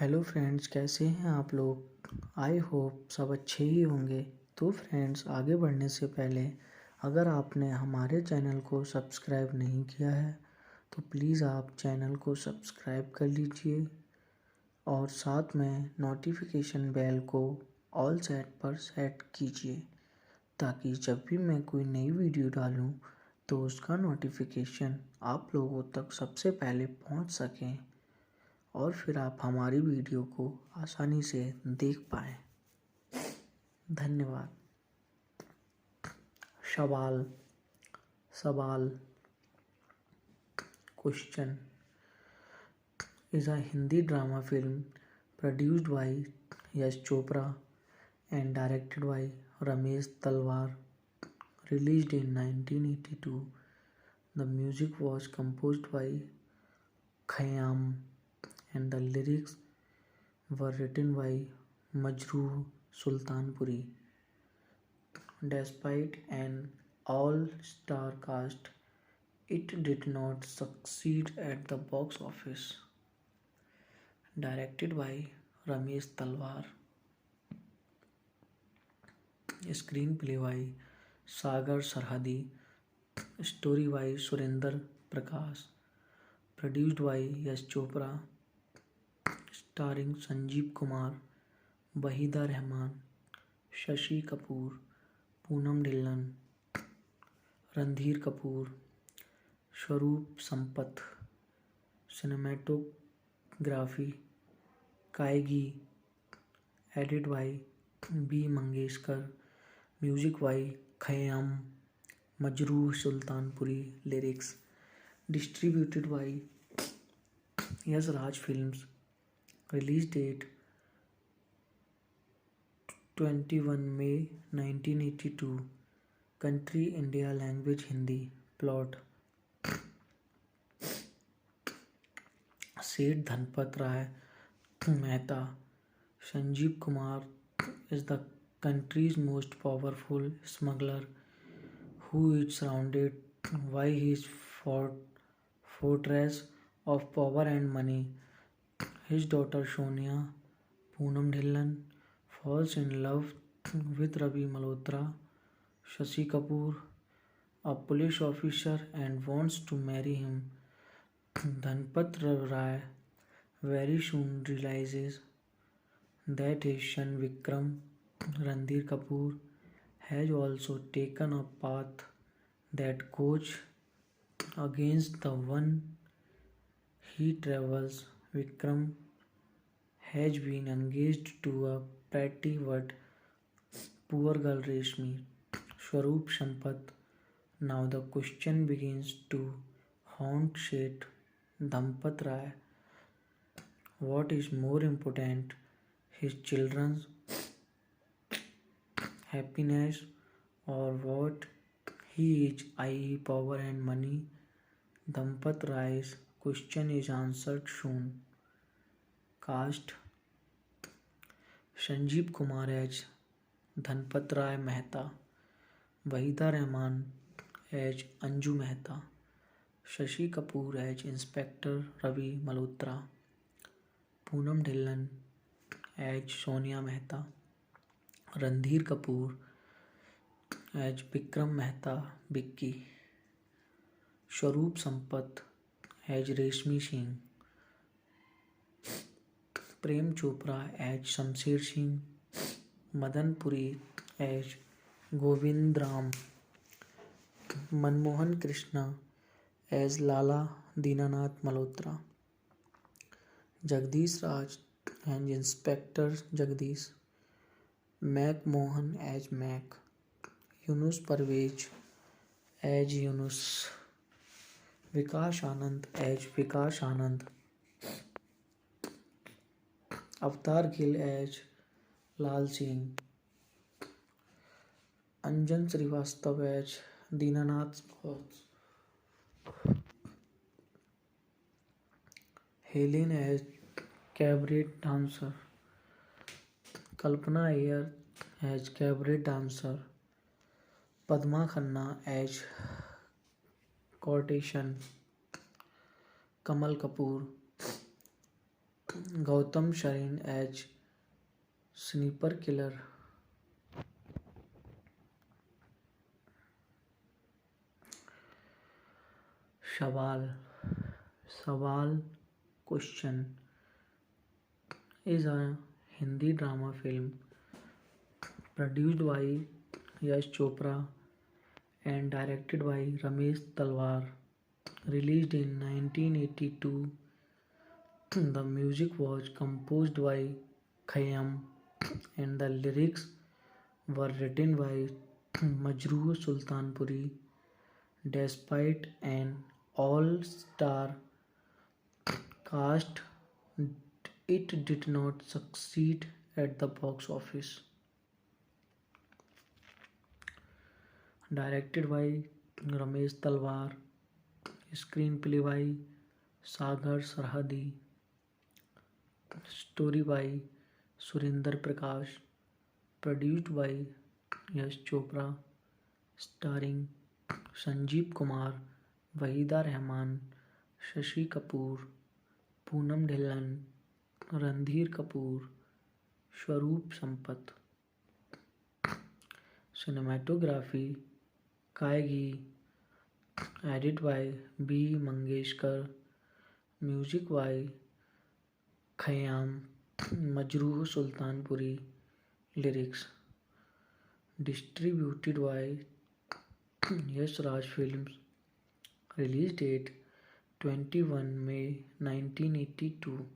Hello friends, कैसे हैं आप लोग। आई होप सब अच्छे ही होंगे। तो फ्रेंड्स, आगे बढ़ने से पहले अगर आपने हमारे चैनल को सब्सक्राइब नहीं किया है तो प्लीज़ आप चैनल को सब्सक्राइब कर लीजिए और साथ में नोटिफिकेशन बेल को ऑल सेट पर सेट कीजिए ताकि जब भी मैं कोई नई वीडियो डालूं तो उसका नोटिफिकेशन आप लोगों तक सबसे पहले पहुंच सकें और फिर आप हमारी वीडियो को आसानी से देख पाएँ। धन्यवाद। सवाल सवाल question is a Hindi drama film produced by Yash Chopra and directed by Ramesh Talwar, released in 1982. The music was composed by Khayyam and the lyrics were written by Majrooh Sultanpuri. Despite an all-star cast, it did not succeed at the box office. Directed by Ramesh Talwar. Screenplay by Sagar Sarhadi. Story by Surinder Prakash. Produced by Yash Chopra. Starring Sanjeev Kumar, Wahida Rahman, Shashi Kapoor, Poonam Dhillon, Randhir Kapoor, Swaroop Sampath. Cinematography Kaigi. Edit by B. Mangeshkar. Music by Khayyam. Majrooh Sultanpuri. Lyrics distributed by Yash Raj Films. Release date 21 May 1982. Country India. Language Hindi. Plot Seth Dhanpat Rai Mehta. Sanjeev Kumar is the country's most powerful smuggler who is surrounded by his fortress of power and money. His daughter Sonia, Poonam Dhillon, falls in love with Ravi Malhotra, Shashi Kapoor, a police officer, and wants to marry him. Dhanpat Rai very soon realizes that his son Vikram, Randhir Kapoor, has also taken a path that goes against the one he travels. Vikram has been engaged to a pretty but poor girl Reshmi, Swaroop Sampath. Now the question begins to haunt Seth Dhanpat Rai. What is more important, his children's happiness or what he is, i.e. power and money? Dhanpat Rai's question is answered soon. Cast Sanjeev Kumar as Dhanpat Rai Mehta, Wahida Rahman as Anju Mehta, Shashi Kapoor as Inspector Ravi Malhotra, Poonam Dhillon as Sonia Mehta, Randhir Kapoor as Vikram Mehta Vicky, Swaroop Sampath as Reshmi Singh, Prem Chopra as Shamsher Singh, Madan Puri as Govind Ram, Manmohan Krishna as Lala Dinanath Malhotra, Jagdish Raj as Inspector Jagdish, Mac Mohan as Mac, Yunus Parvez as Yunus, Vikas Anand as Vikas Anand, Avatar Gill as Lal Singh, Anjan Srivastav as Dinanath Bose, Helen as cabaret dancer, Kalpana Iyer as cabaret dancer, Padma Khanna as courtesan, Kamal Kapoor Gautam Sharin as Sniper Killer. Sawal. Sawal Question is a Hindi drama film produced by Yash Chopra and directed by Ramesh Talwar. Released in 1982, the music was composed by Khayyam and the lyrics were written by Majrooh Sultanpuri. Despite an all-star cast, it did not succeed at the box office. Directed by Ramesh Talwar, screenplay by Sagar Sarhadi, story by Surinder Prakash, produced by Yash Chopra, starring Sanjeev Kumar, Wahida Rahman, Shashi Kapoor, Poonam Dhillon, Randhir Kapoor, Swaroop Sampath. Cinematography Kaigi, edit by B. Mangeshkar, music by Khayyam, Majrooh Sultanpuri, lyrics distributed by Yash Raj Films. Release date 21 May 1982.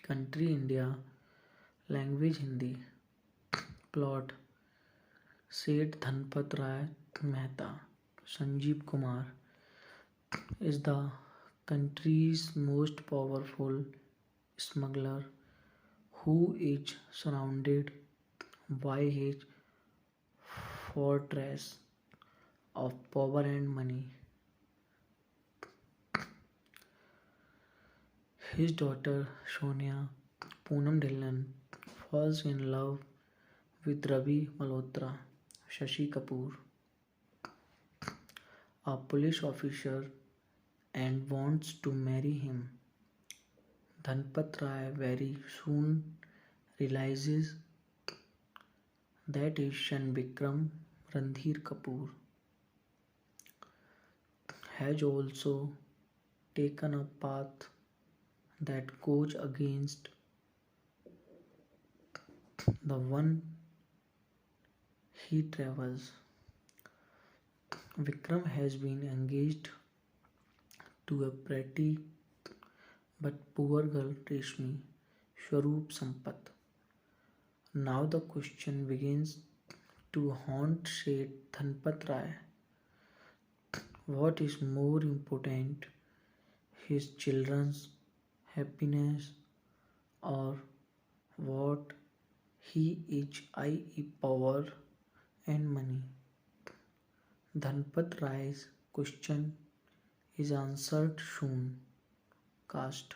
Country India. Language Hindi. Plot Seth Dhanpat Rai Mehta, Sanjeev Kumar, is the country's most powerful smuggler who is surrounded by his fortress of power and money. His daughter Sonia, Poonam Dhillon, falls in love with Ravi Malhotra, Shashi Kapoor, a police officer, and wants to marry him. Dhanpat Rai very soon realizes that his son Vikram, Randhir Kapoor, has also taken a path that goes against the one he travels. Vikram has been engaged to a pretty but poor girl Reshmi, Swaroop Sampath. Now the question begins to haunt Seth Dhanpat Rai. What is more important, his children's happiness or what he is, i.e. power and money? Dhanpat Rai's question is answered soon. Cast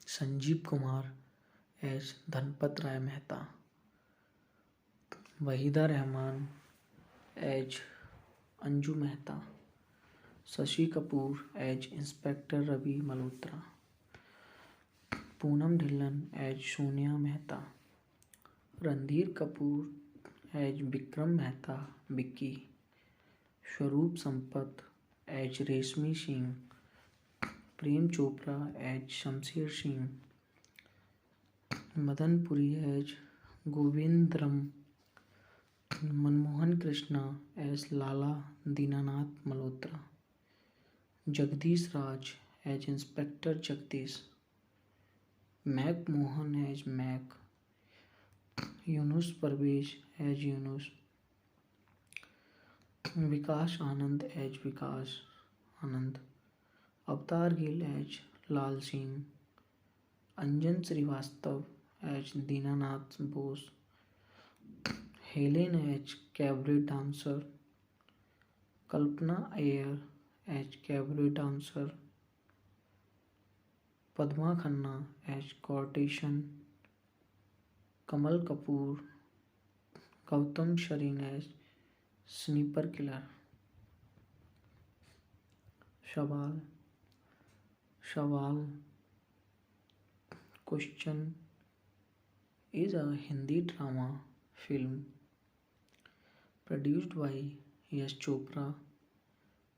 Sanjeev Kumar as Dhanpat Rai Mehta, Wahida Rahman as Anju Mehta, Shashi Kapoor as Inspector Ravi Malhotra, Poonam Dhillon as Sonia Mehta, Randhir Kapoor as Vikram Mehta Vicky, Swaroop Sampath as Reshmi Singh, Prem Chopra as Shamsher Singh, Madan Puri as Govindram, Manmohan Krishna as Lala Dinanath Malhotra, Jagdish Raj as Inspector Jagdish, Mac Mohan as Mac, Yunus Parvez as Yunus, Vikas Anand as Vikas Anand, Avatar Gill as Lal Singh, Anjan Srivastav as Dinanath Bose, Helen as cabaret dancer, Kalpana Iyer as cabaret dancer, Padma Khanna as courtesan, Kamal Kapoor, Gautam Sharin as Sniper Killer. सवाल सवाल Question is a Hindi drama film produced by Yash Chopra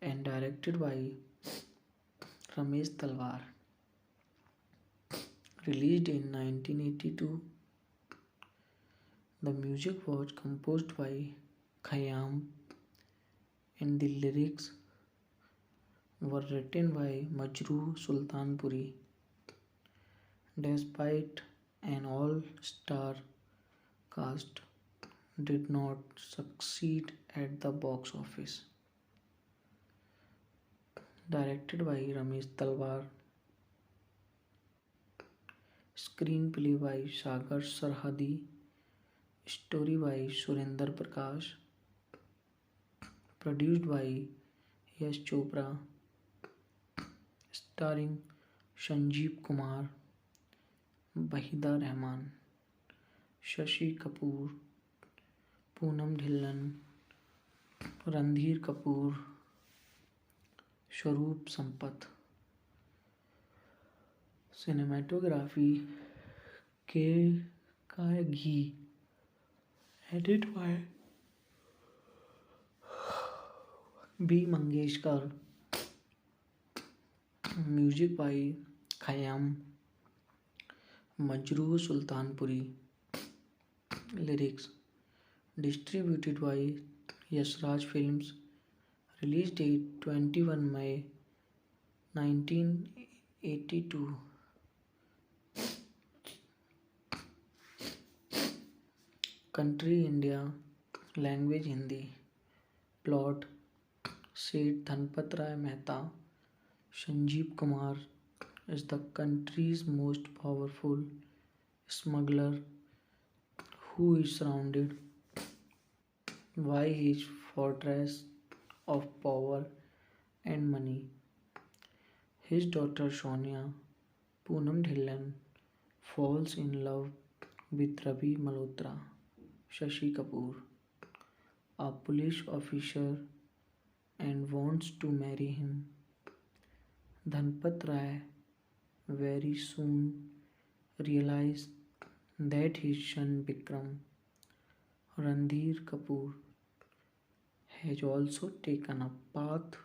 and directed by Ramesh Talwar. Released in 1982, the music was composed by Khayyam and the lyrics were written by Majrooh Sultanpuri. Despite an all-star cast, did not succeed at the box office. Directed by Ramesh Talwar, screenplay by Sagar Sarhadi, story by Surinder Prakash, produced by Yash Chopra, starring Sanjeev Kumar, Wahida Rehman, Shashi Kapoor, Poonam Dhillon, Randhir Kapoor, Swaroop Sampath. Cinematography K. Ghee, edit by B. Mangeshkar, music by Khayyam, Majrooh Sultanpuri, lyrics distributed by Yashraj Films, release date 21 May 1982. Country India, language Hindi. Plot Seth Dhanpat Rai Mehta, Sanjeev Kumar is the country's most powerful smuggler who is surrounded by his fortress of power and money. His daughter Sonia, Poonam Dhillon, falls in love with Ravi Malhotra, Shashi Kapoor, a police officer, and wants to marry him. Dhanpat Rai very soon realizes that his son Vikram, Randhir Kapoor, has also taken a path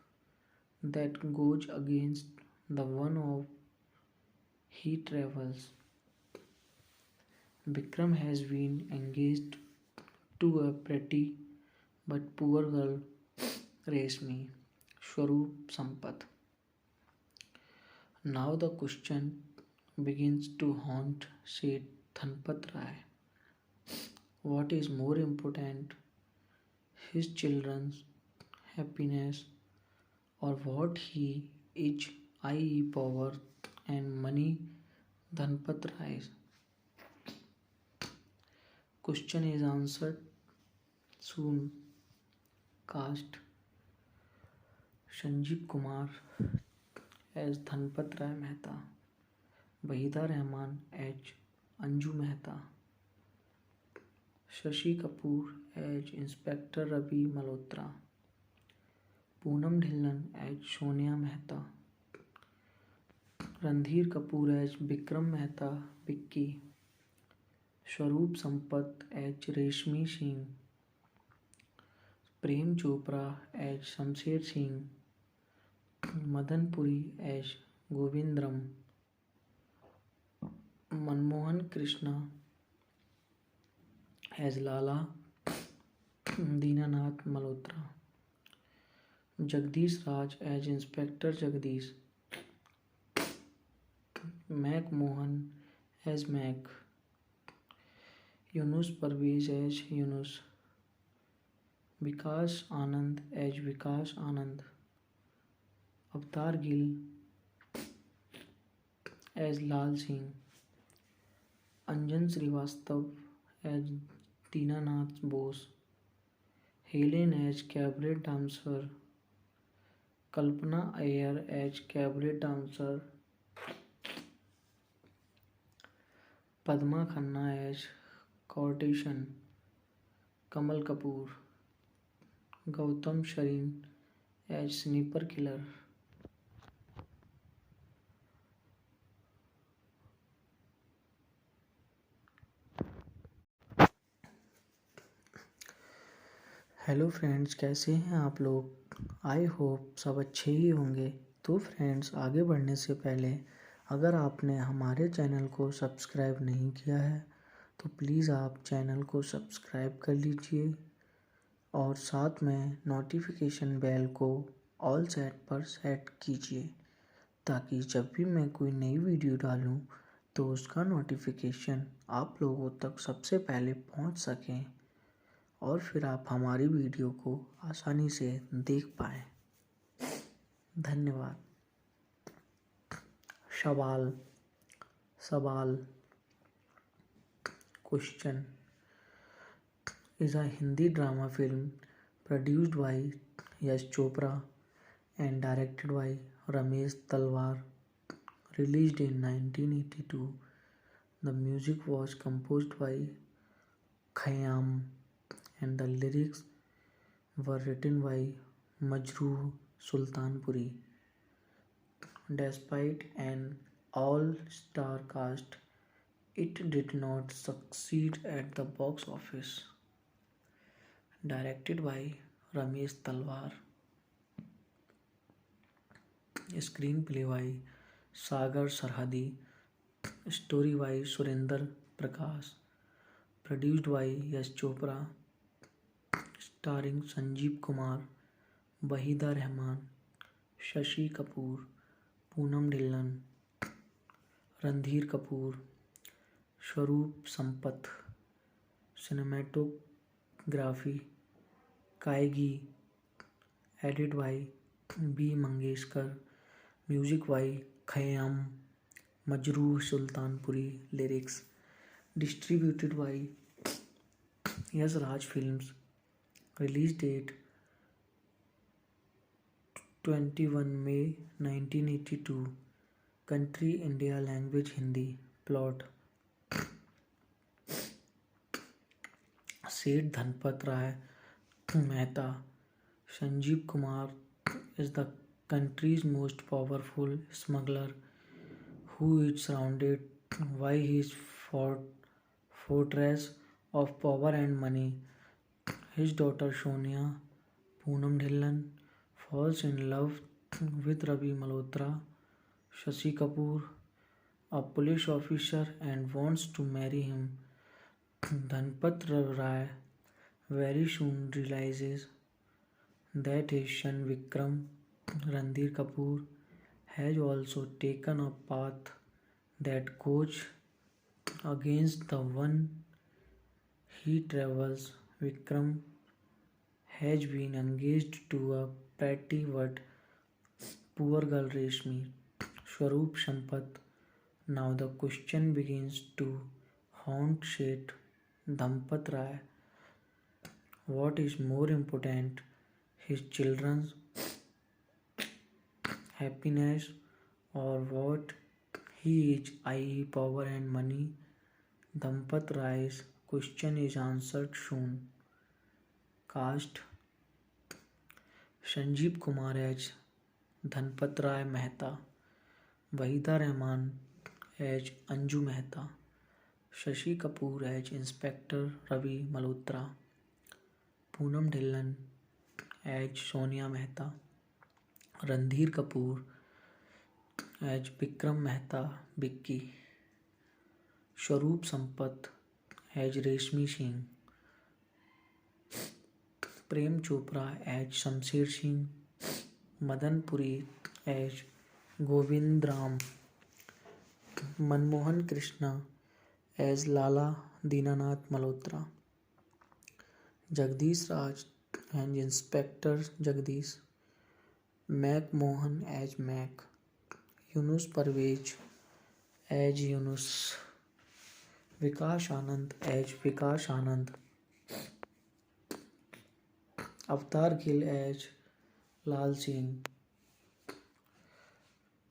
that goes against the one of he travels. Vikram has been engaged to a pretty but poor girl, Reshmi, Swaroop Sampath. Now the question begins to haunt Seth Dhanpat Rai. What is more important, his children's happiness or what he is, i.e. power and money? Dhanpat Rai's question is answered soon. Cast Sanjeev Kumar as Dhanpat Rai Mehta, Wahida Rehman as Anju Mehta, Shashi Kapoor as Inspector Ravi Malhotra, Poonam Dhillon as Sonia Mehta, Randhir Kapoor as Vikram Mehta Vicky, Swaroop Sampath as Reshmi Singh, Prem Chopra as Shamsher Singh, Madan Puri as Govindram, Manmohan Krishna as Lala Dinanath Malhotra, Jagdish Raj as Inspector Jagdish, Mac Mohan as Mac, Yunus Parvez as Yunus, Vikas Anand as Vikas Anand, Avtar Gill as Lal Singh, Anjan Srivastav as Dinanath Bose, Helen as cabaret dancer, Kalpana Iyer as cabaret dancer, Padma Khanna as courtesan, Kamal Kapoor, Gautam Sharin as sniper killer. Hello friends, कैसे हैं आप लोग। I hope सब अच्छे ही होंगे। तो friends, आगे बढ़ने से पहले अगर आपने हमारे चैनल को सब्सक्राइब नहीं किया है तो प्लीज़ आप चैनल को सब्सक्राइब कर लीजिए और साथ में नोटिफिकेशन बेल को ऑल सेट पर सेट कीजिए ताकि जब भी मैं कोई नई वीडियो डालूं तो उसका नोटिफिकेशन आप लोगों तक सबसे पहले पहुंच सकें और फिर आप हमारी वीडियो को आसानी से देख पाएँ। धन्यवाद। सवाल सवाल question is a Hindi drama film produced by Yash Chopra and directed by Ramesh Talwar, released in 1982. The music was composed by Khayyam and the lyrics were written by Majrooh Sultanpuri. Despite an all-star cast, it did not succeed at the box office. Directed by Ramesh Talwar. Screenplay by Sagar Sarhadi. Story by Surinder Prakash. Produced by Yash Chopra. Starring Sanjeev Kumar, Wahida Rehman, Shashi Kapoor, Poonam Dhillon, Randhir Kapoor, Swaroop Sampath. Cinematography Kaigi. Edit by B. Mangeshkar. Music by Khayyam, Majrooh Sultanpuri. Lyrics distributed by Yash Raj Films. Release date 21 May 1982. Country India. Language Hindi. Plot Seth Dhanpat Rai Mehta. Sanjeev Kumar is the country's most powerful smuggler who is surrounded by his fortress of power and money. His daughter Sonia, Poonam Dhillon, falls in love with Ravi Malhotra, Shashi Kapoor, a police officer, and wants to marry him. Dhanpat Rai very soon realizes that his son Vikram, Randhir Kapoor, has also taken a path that goes against the one he travels. Vikram has been engaged to a pretty but poor girl Reshmi, Swaroop Sampath. Now the question begins to haunt Seth Dhanpat Rai. What is more important, his children's happiness or what he is, i.e. power and money? Dhanpat Rai's question is answered soon. Cast Sanjeev Kumar as Dhanpat Rai Mehta, Wahida Rehman as Anju Mehta, Shashi Kapoor as Inspector Ravi Malhotra, Poonam Dhillon as Sonia Mehta, Randhir Kapoor as Vikram Mehta Vicky, Swaroop Sampath as Reshmi Singh, Prem Chopra as Shamsher Singh, Madan Puri as Govind Ram, Manmohan Krishna as Lala Dinanath Malhotra, Jagdish Raj as Inspector Jagdish, Mac Mohan as Mac, Yunus Parvez as Yunus, Vikas Anand as Vikas Anand, Avatar Gill as Lal Singh,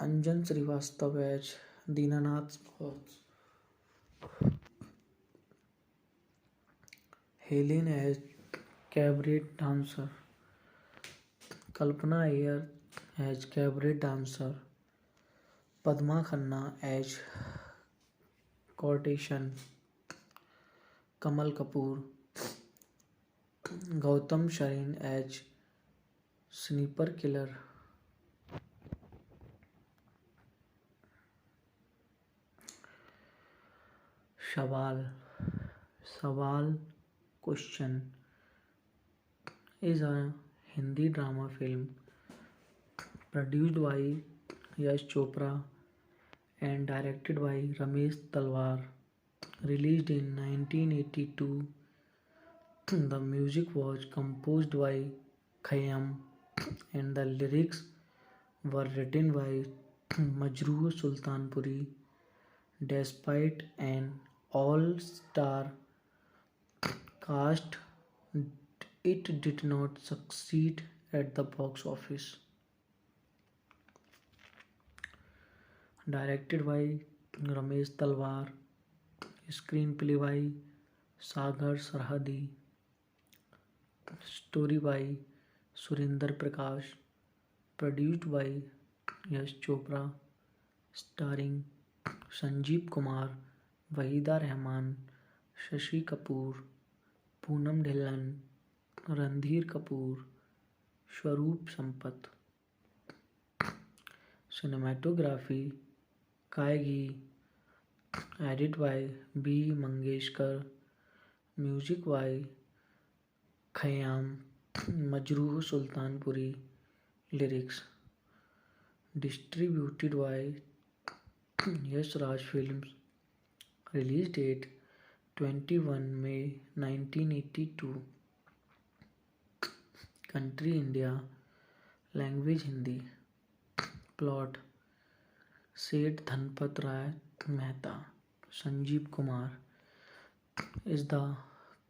Anjan Srivastav as Dinanath Bose, Helen as cabaret dancer, Kalpana Iyer as cabaret dancer, Padma Khanna as courtesan, Kamal Kapoor Gautam Sharin as Sniper Killer. Shabal. Sawal Question is a Hindi drama film produced by Yash Chopra and directed by Ramesh Talwar. Released in 1982, the music was composed by Khayyam and the lyrics were written by Majroor Sultanpuri. Despite an all-star cast, it did not succeed at the box office. Directed by Ramesh Talwar, screenplay by Sagar Sarhadi, story by Surinder Prakash, produced by Yash Chopra, starring Sanjeev Kumar, Wahida Rahman, Shashi Kapoor, Poonam Dhillon, Randhir Kapoor, Swaroop Sampath. Cinematography Kaigi, edit by B. Mangeshkar, music by Khayyam, Majroor Sultanpuri, lyrics distributed by Yash Raj Films. Release date 21 May 1982. Country India. Language Hindi. Plot Seth Dhanpat Rai Mehta, Sanjeev Kumar, is the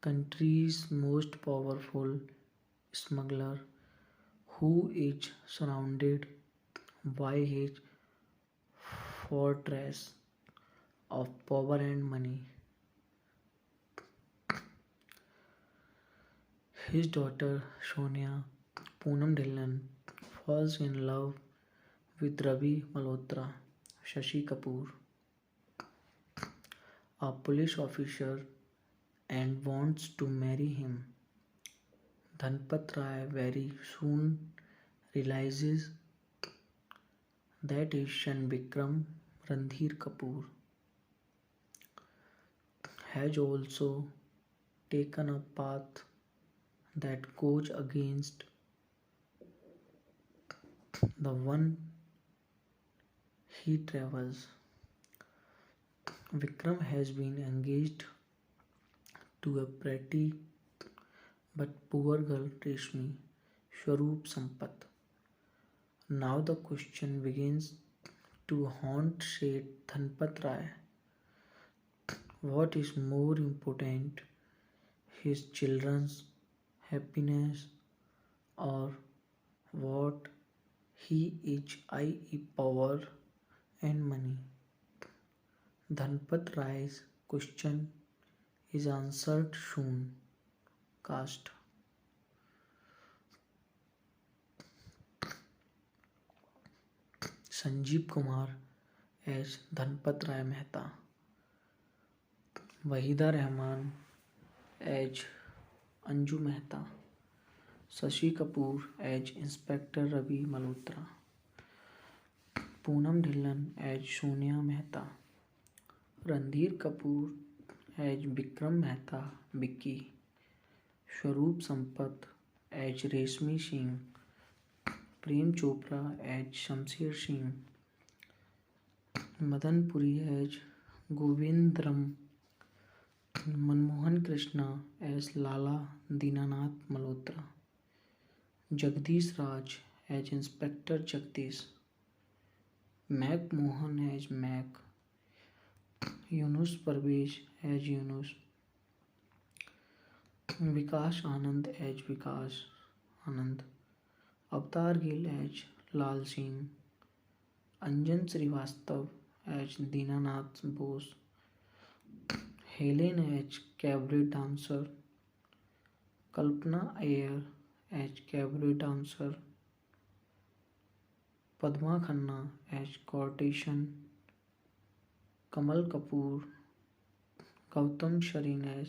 country's most powerful smuggler who is surrounded by his fortress of power and money. His daughter Sonia, Poonam Dhillon, falls in love with Ravi Malhotra, Shashi Kapoor, a police officer, and wants to marry him. Dhanpat Rai very soon realizes that his son Vikram, Randhir Kapoor, has also taken a path that goes against the one he travels. Vikram has been engaged to a pretty but poor girl Reshmi, Swaroop Sampath. Now the question begins to haunt Seth Dhanpat Rai. What is more important, his children's happiness or what he is, i.e. power and money? Dhanpat Rai's question is answered soon. Cast Sanjeev Kumar as Dhanpat Rai Mehta, Wahida Rahman as Anju Mehta, Shashi Kapoor as Inspector Ravi Malhotra, Poonam Dhillon as Sonia Mehta, Randhir Kapoor as Vikram Mehta Vicky, Swaroop Sampath as Reshmi Singh, Prem Chopra as Shamsher Singh, Madan Puri as Govindram, Manmohan Krishna as Lala Dinanath Malhotra, Jagdish Raj as Inspector Jagdish, Mac Mohan as Mac, Yunus Parvez as Yunus, Vikas Anand as Vikas Anand, Avatar Gill as Lal Singh, Anjan Srivastav as Dinanath Bose, Helen as cabaret dancer, Kalpana Iyer as cabaret dancer, Padma Khanna as courtesan, Kamal Kapoor, Gautam Sharin as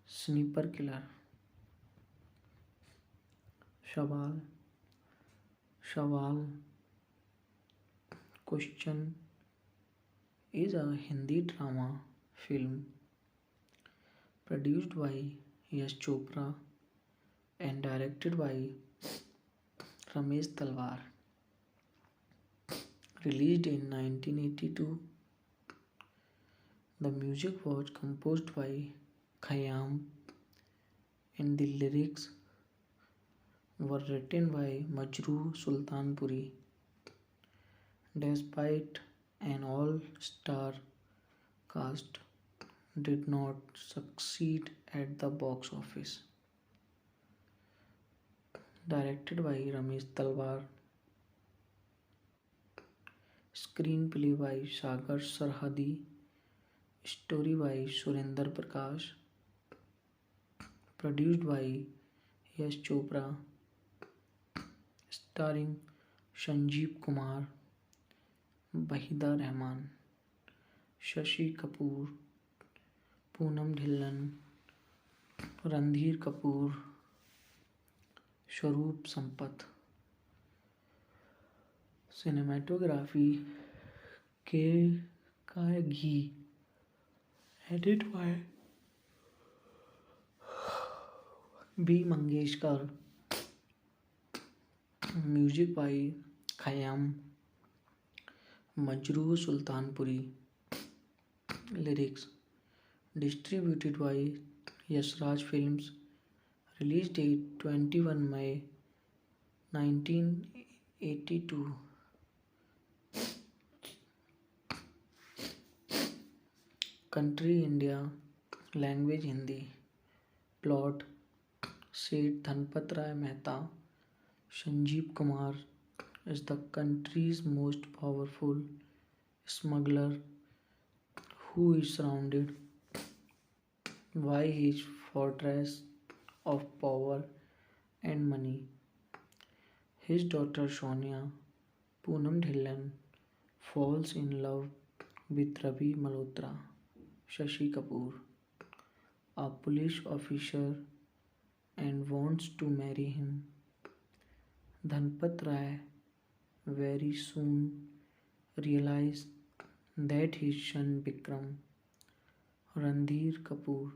Sniper Killer. सवाल सवाल Question is a Hindi drama film produced by Yash Chopra and directed by Ramesh Talwar. Released in 1982, the music was composed by Khayyam and the lyrics were written by Majrooh Sultanpuri. Despite an all-star cast, did not succeed at the box office. Directed by Ramesh Talwar, screenplay by Sagar Sarhadi, story by Surinder Prakash, produced by Yash Chopra, starring Sanjeev Kumar, Wahida Rehman, Shashi Kapoor, Poonam Dhillon, Randhir Kapoor, Swaroop Sampath. Cinematography K. Ghee, edit by B. Mangeshkar, music by Khayyam, Majrooh Sultanpuri, lyrics distributed by Yashraj Films, release date 21 May 1982. Country India, language Hindi, plot Seth Dhanpat Rai Mehta, Sanjeev Kumar is the country's most powerful smuggler who is surrounded by his fortress of power and money. His daughter Sonia, Poonam Dhillon, falls in love with Ravi Malhotra, Shashi Kapoor, a police officer, and wants to marry him. Dhanpat Rai very soon realizes that his son Vikram, Randhir Kapoor,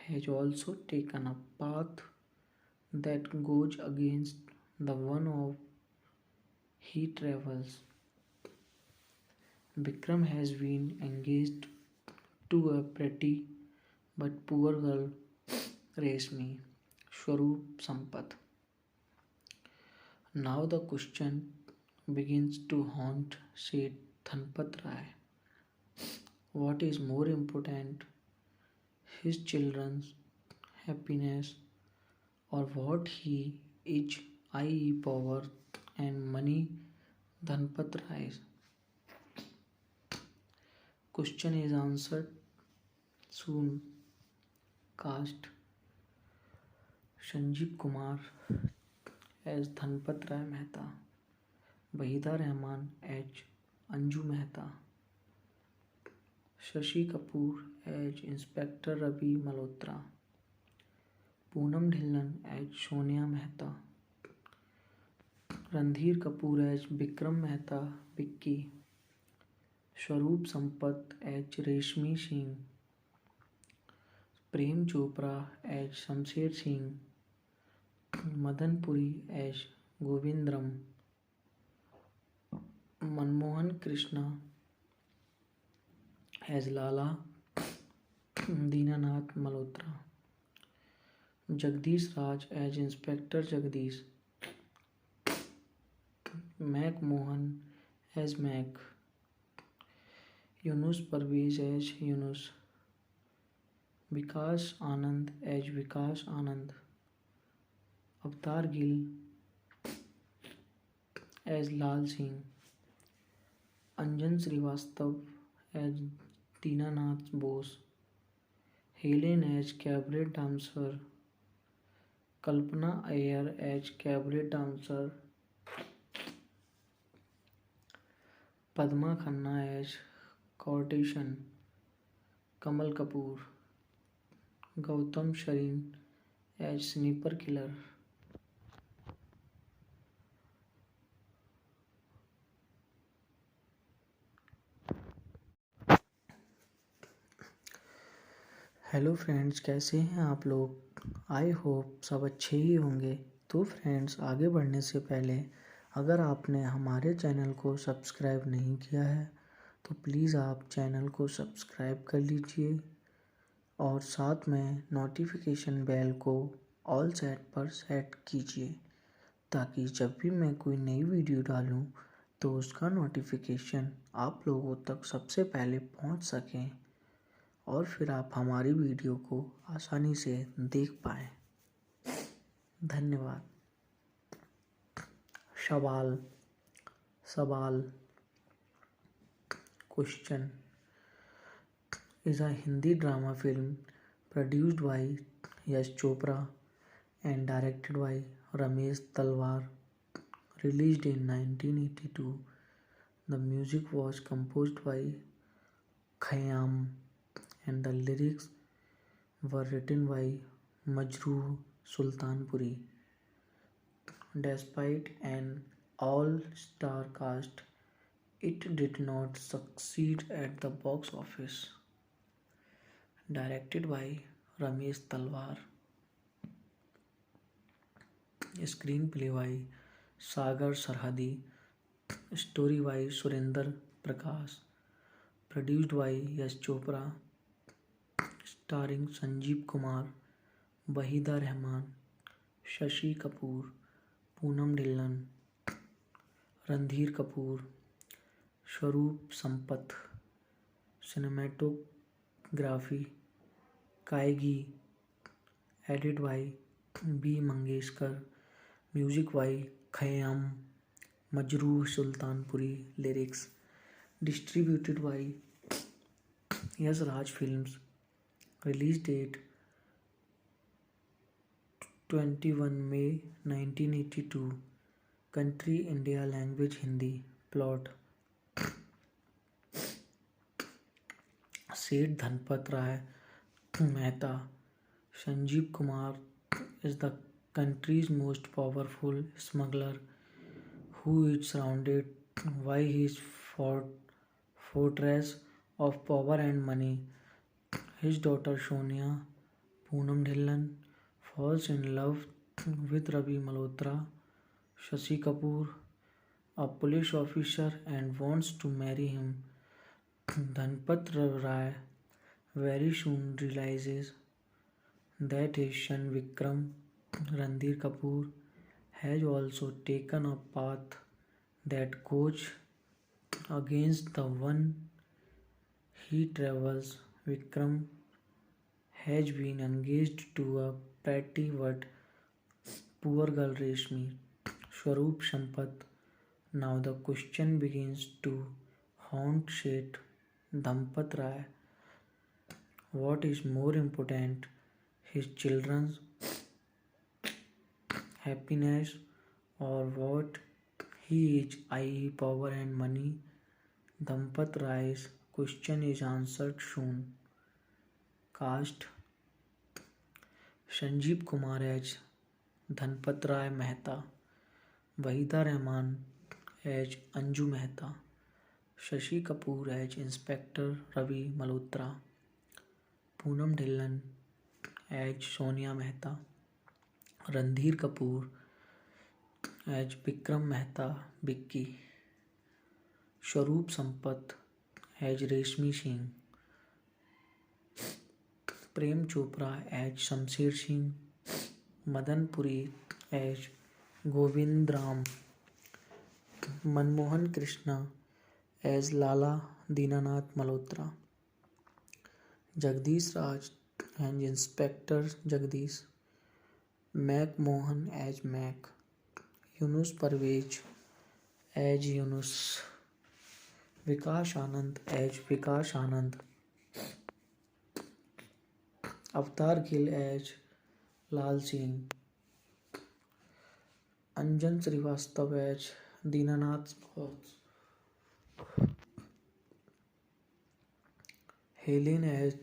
has also taken a path that goes against the one of he travels. Vikram has been engaged to a pretty but poor girl, Reshmi, Swaroop Sampath. Now the question begins to haunt Seth Dhanpat Rai. What is more important, his children's happiness or what he is, i.e. power and money? Dhanpat Rai's question is answered soon. Cast Sanjeev Kumar as Dhanpat Rai Mehta, Wahida Rehman as Anju Mehta, Shashi Kapoor as Inspector Ravi Malhotra, Poonam Dhillon as Sonia Mehta, Randhir Kapoor as Vikram Mehta Vicky, Swaroop Sampath as Reshmi Singh, Prem Chopra as Shamsher Singh, Madan Puri as Govindram, Manmohan Krishna as Lala Dinanath Malhotra, Jagdish Raj as Inspector Jagdish, Mac Mohan as Mac, Yunus Parvez as Yunus, Vikas Anand as Vikas Anand, Avatar Gill as Lal Singh, Anjan Srivastav as Dinanath Bose, Helen as cabaret dancer, Kalpana Iyer as cabaret dancer, Padma Khanna as courtesan, Kamal Kapoor, Gautam Sharin as sniper killer. Hello friends, कैसे हैं आप लोग। I hope सब अच्छे ही होंगे। तो friends, आगे बढ़ने से पहले अगर आपने हमारे चैनल को सब्सक्राइब नहीं किया है तो प्लीज़ आप चैनल को सब्सक्राइब कर लीजिए और साथ में नोटिफिकेशन बेल को ऑल सेट पर सेट कीजिए ताकि जब भी मैं कोई नई वीडियो डालूं तो उसका नोटिफिकेशन आप लोगों तक सबसे पहले पहुंच सकें और फिर आप हमारी वीडियो को आसानी से देख पाएँ। धन्यवाद। सवाल सवाल question is a Hindi drama film produced by Yash Chopra and directed by Ramesh Talwar, released in 1982. The music was composed by Khayyam and the lyrics were written by Majrooh Sultanpuri. Despite an all-star cast, it did not succeed at the box office. Directed by Ramesh Talwar. Screenplay by Sagar Sarhadi. Story by Surinder Prakash. Produced by Yash Chopra. Starring Sanjeev Kumar, Wahida Rahman, Shashi Kapoor, Poonam Dhillon, Randhir Kapoor, Swaroop Sampath. Cinematography Kaigi. Edited by B. Mangeshkar. Music by Khayyam. Majrooh Sultanpuri. Lyrics distributed by Yash Raj Films. Release date 21 May 1982. Country India. Language Hindi. Plot Seth Dhanpat Rai Mehta. Sanjeev Kumar is the country's most powerful smuggler who is surrounded by his fortress of power and money. His daughter Sonia, Poonam Dhillon, falls in love with Ravi Malhotra, Shashi Kapoor, a police officer, and wants to marry him. Dhanpat Rai very soon realizes that his son Vikram, Randhir Kapoor, has also taken a path that goes against the one he travels. Vikram has been engaged to a pretty but poor girl Reshmi, Swaroop Sampath. Now the question begins to haunt Seth Dhanpat Rai. What is more important, his children's happiness or what he is, i.e. power and money? Dhanpat Rai's question is answered soon. Cast Sanjeev Kumar as Dhanpat Rai Mehta, Wahida Rahman as Anju Mehta, Shashi Kapoor as Inspector Ravi Malhotra, Poonam Dhillon as Sonia Mehta, Randhir Kapoor as Vikram Mehta Vicky, Swaroop Sampath as Reshmi Singh, Prem Chopra as Shamsher Singh, Madan Puri as Govind Ram, Manmohan Krishna as Lala Dinanath Malhotra, Jagdish Raj as Inspector Jagdish, Mac Mohan as Mac, Yunus Parvez as Yunus, Vikas Anand as Vikas Anand, Avatar Gill as Lal Singh, Anjan Srivastav as Dinanath Bose, Helen as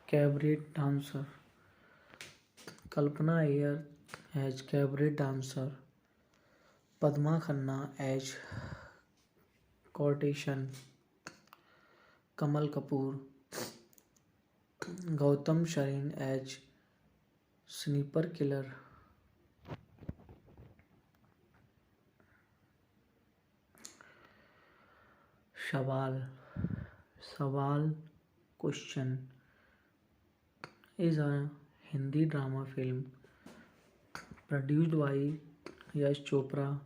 cabaret dancer, Kalpana Iyer as cabaret dancer, Padma Khanna as courtesan, Kamal Kapoor Gautam Sharin as Sniper Killer. Sawal. Sawal Question is a Hindi drama film produced by Yash Chopra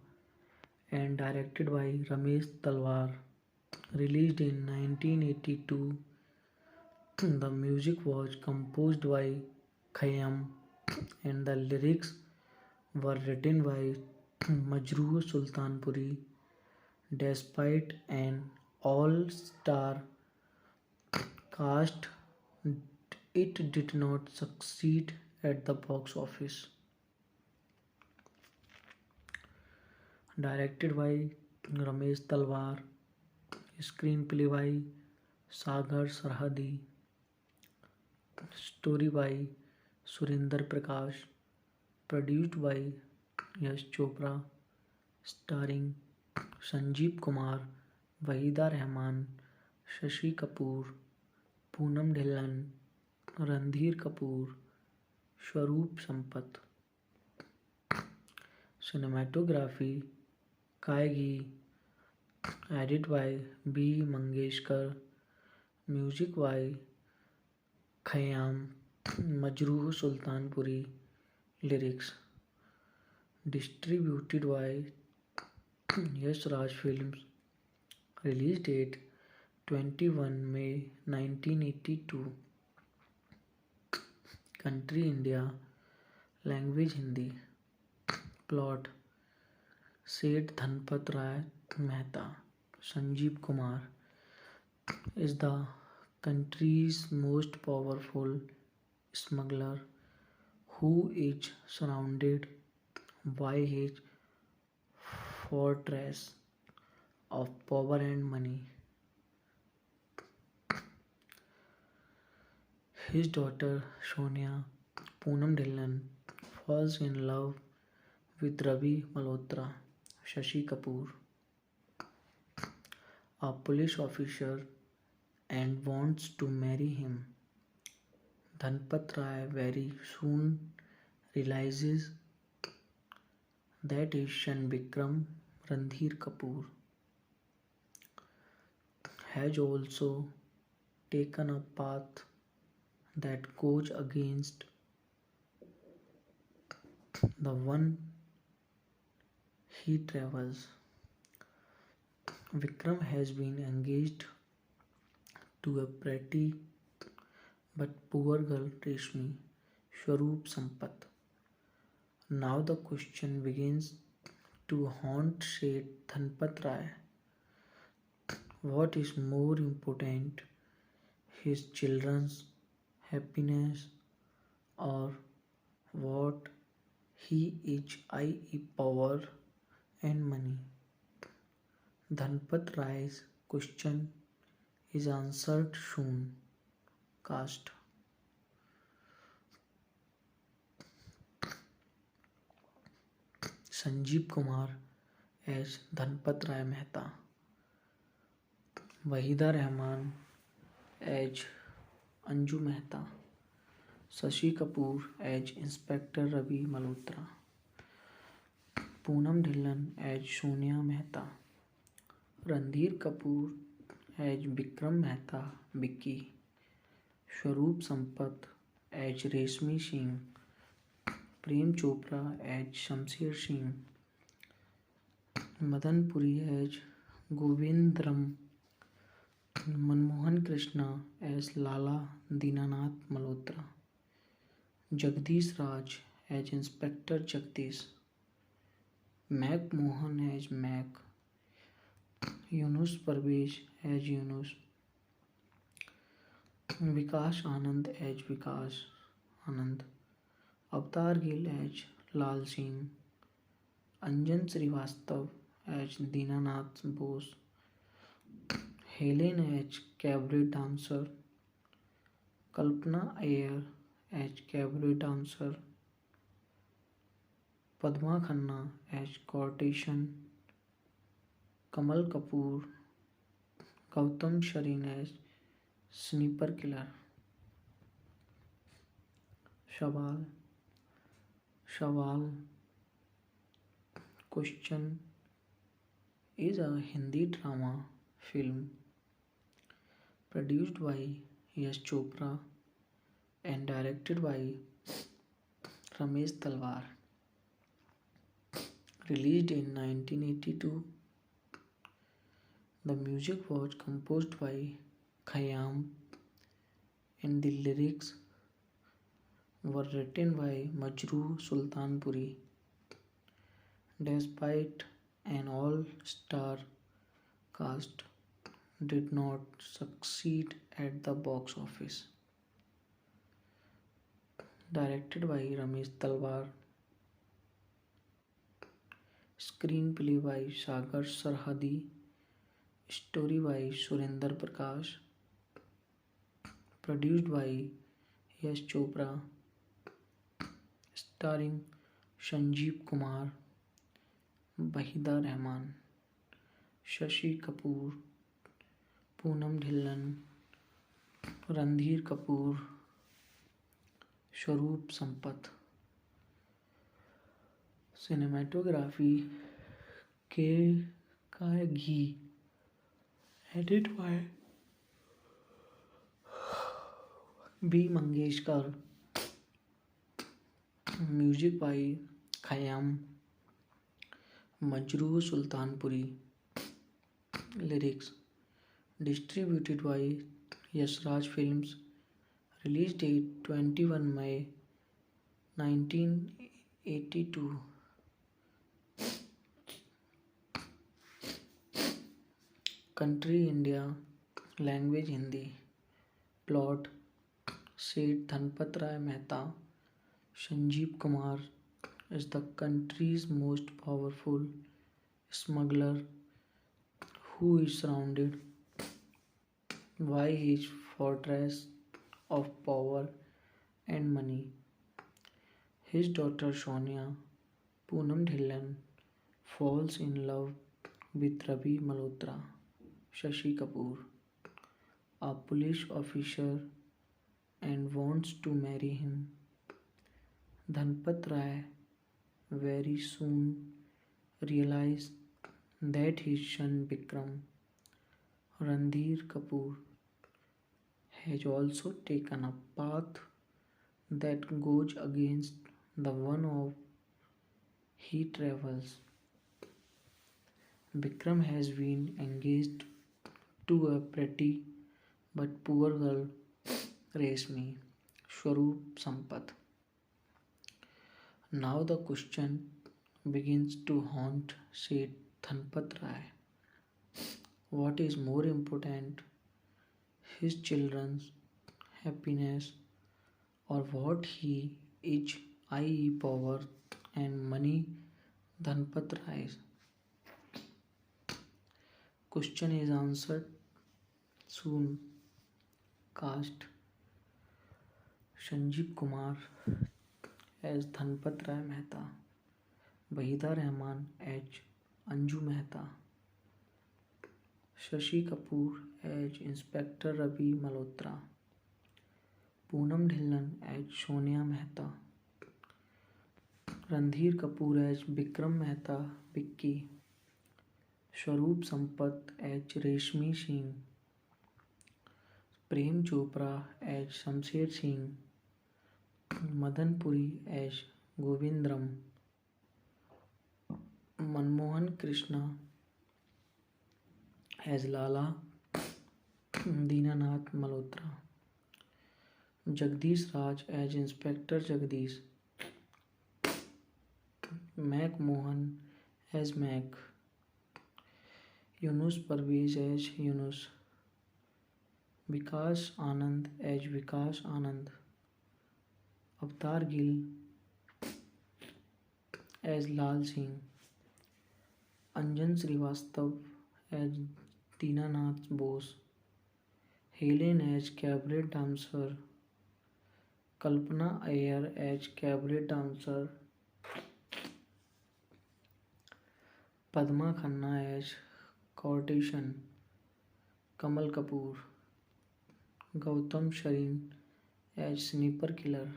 and directed by Ramesh Talwar. Released in 1982, the music was composed by Khayyam and the lyrics were written by Majroor Sultanpuri. Despite an all-star cast, it did not succeed at the box office. Directed by Ramesh Talwar, screenplay by Sagar Sarhadi, story by Surinder Prakash, produced by Yash Chopra, starring Sanjeev Kumar, Wahida Rahman, Shashi Kapoor, Poonam Dhillon, Randhir Kapoor, Swaroop Sampath. Cinematography Kaigi, edit by B. Mangeshkar, music by Khayyam, Majroor Sultanpuri, lyrics distributed by Yash Raj Films, release date 21 May 1982, country India, language Hindi, plot Seth Dhanpat Rai Mehta, Sanjeev Kumar, is the country's most powerful smuggler who is surrounded by his fortress of power and money. His daughter Sonia Poonam Dhillon falls in love with Ravi Malhotra, Shashi Kapoor, a police officer, and wants to marry him. Dhanpat Rai very soon realizes that his son Vikram Randhir Kapoor has also taken a path that goes against the one he travels. Vikram has been engaged to a pretty but poor girl Reshmi, Swaroop Sampath. Now the question begins to haunt Seth Dhanpat Rai. What is more important, his children's happiness or what he is, i.e. power and money? Dhanpat Rai's question is answered soon. Cast Sanjeev Kumar as Dhanpat Rai Mehta, Wahida Rahman as Anju Mehta, Shashi Kapoor as Inspector Ravi Malhotra, Poonam Dhillon as Sonia Mehta, Randhir Kapoor as Vikram Mehta Vicky, Swaroop Sampath as Reshmi Singh, Prem Chopra as Shamsher Singh, Madan Puri as Govindram, Manmohan Krishna as Lala Dinanath Malhotra, Jagdish Raj as Inspector Jagdish, Mac Mohan as Mac, Yunus Parvez as Yunus, Vikas Anand as Vikas Anand, Avatar Gill as Lal Singh, Anjan Srivastav as Dinanath Bose, Helen as cabaret dancer, Kalpana Iyer as cabaret dancer, Padma Khanna as courtesan, Kamal Kapoor, Gautam Sharin as Sniper Killer. सवाल सवाल Question is a Hindi drama film produced by Yash Chopra and directed by Ramesh Talwar. Released in 1982, the music was composed by Khayyam and the lyrics were written by Majrooh Sultanpuri. Despite an all-star cast, did not succeed at the box office. Directed by Ramesh Talwar, screenplay by Sagar Sarhadi, story by Surinder Prakash, produced by Yash Chopra, starring Sanjeev Kumar, Wahida Rehman, Shashi Kapoor, Poonam Dhillon, Randhir Kapoor, Swaroop Sampath. Cinematography K. Ghee, edited by B. Mangeshkar, music by Khayyam, Majrooh Sultanpuri, lyrics distributed by Yashraj Films, release date 21 May 1982. Country India, language Hindi. Plot Seth Dhanpat Rai Mehta, Sanjeev Kumar is the country's most powerful smuggler who is surrounded by his fortress of power and money. His daughter Sonia, Poonam Dhillon, falls in love with Ravi Malhotra, Shashi Kapoor, a police officer, and wants to marry him. Dhanpat Rai very soon realizes that his son Vikram, Randhir Kapoor, has also taken a path that goes against the one of he travels. Vikram has been engaged to a pretty but poor girl, Reshmi, Swaroop Sampath. Now the question begins to haunt Seth Dhanpat Rai. What is more important, his children's happiness or what he is, i.e., power and money? Dhanpat Rai's question is answered soon. Cast Sanjeev Kumar as Dhanpat Rai Mehta, Wahida Rehman as Anju Mehta, Shashi Kapoor as Inspector Ravi Malhotra, Poonam Dhillon as Sonia Mehta, Randhir Kapoor as Vikram Mehta Vicky, Swaroop Sampath as Reshmi Singh, Prem Chopra as Shamsher Singh, Madan Puri as Govindram, Manmohan Krishna as Lala Dinanath Malhotra, Jagdish Raj as Inspector Jagdish, Mac Mohan as Mac, Yunus Parvez as Yunus, Vikas Anand as Vikas Anand, Avtar Gill as Lal Singh, Anjan Srivastav as Dinanath Bose, Helen as cabaret dancer, Kalpana Iyer as cabaret dancer, Padma Khanna as courtesan, Kamal Kapoor, Gautam Sharin as sniper killer,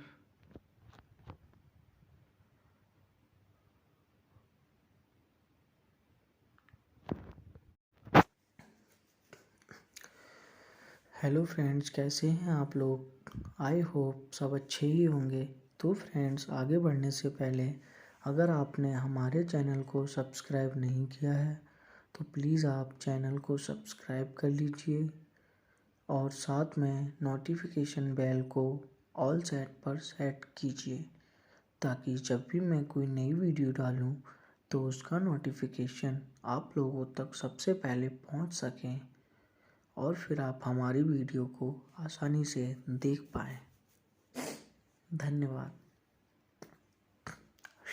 hello friends, कैसे हैं आप लोग। I hope सब अच्छे ही होंगे। तो friends, आगे बढ़ने से पहले अगर आपने हमारे चैनल को सब्सक्राइब नहीं किया है तो प्लीज़ आप चैनल को सब्सक्राइब कर लीजिए और साथ में नोटिफिकेशन बेल को ऑल सेट पर सेट कीजिए ताकि जब भी मैं कोई नई वीडियो डालूं तो उसका नोटिफिकेशन आप लोगों तक सबसे पहले पहुंच सकें और फिर आप हमारी वीडियो को आसानी से देख पाएँ। धन्यवाद।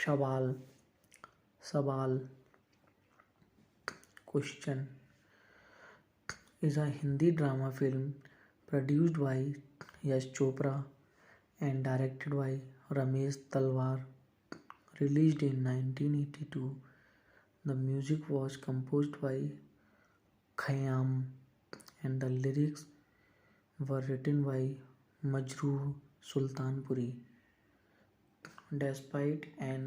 सवाल सवाल question is a Hindi drama film produced by Yash Chopra and directed by Ramesh Talwar, released in 1982. The music was composed by Khayyam and the lyrics were written by Majrooh Sultanpuri. Despite an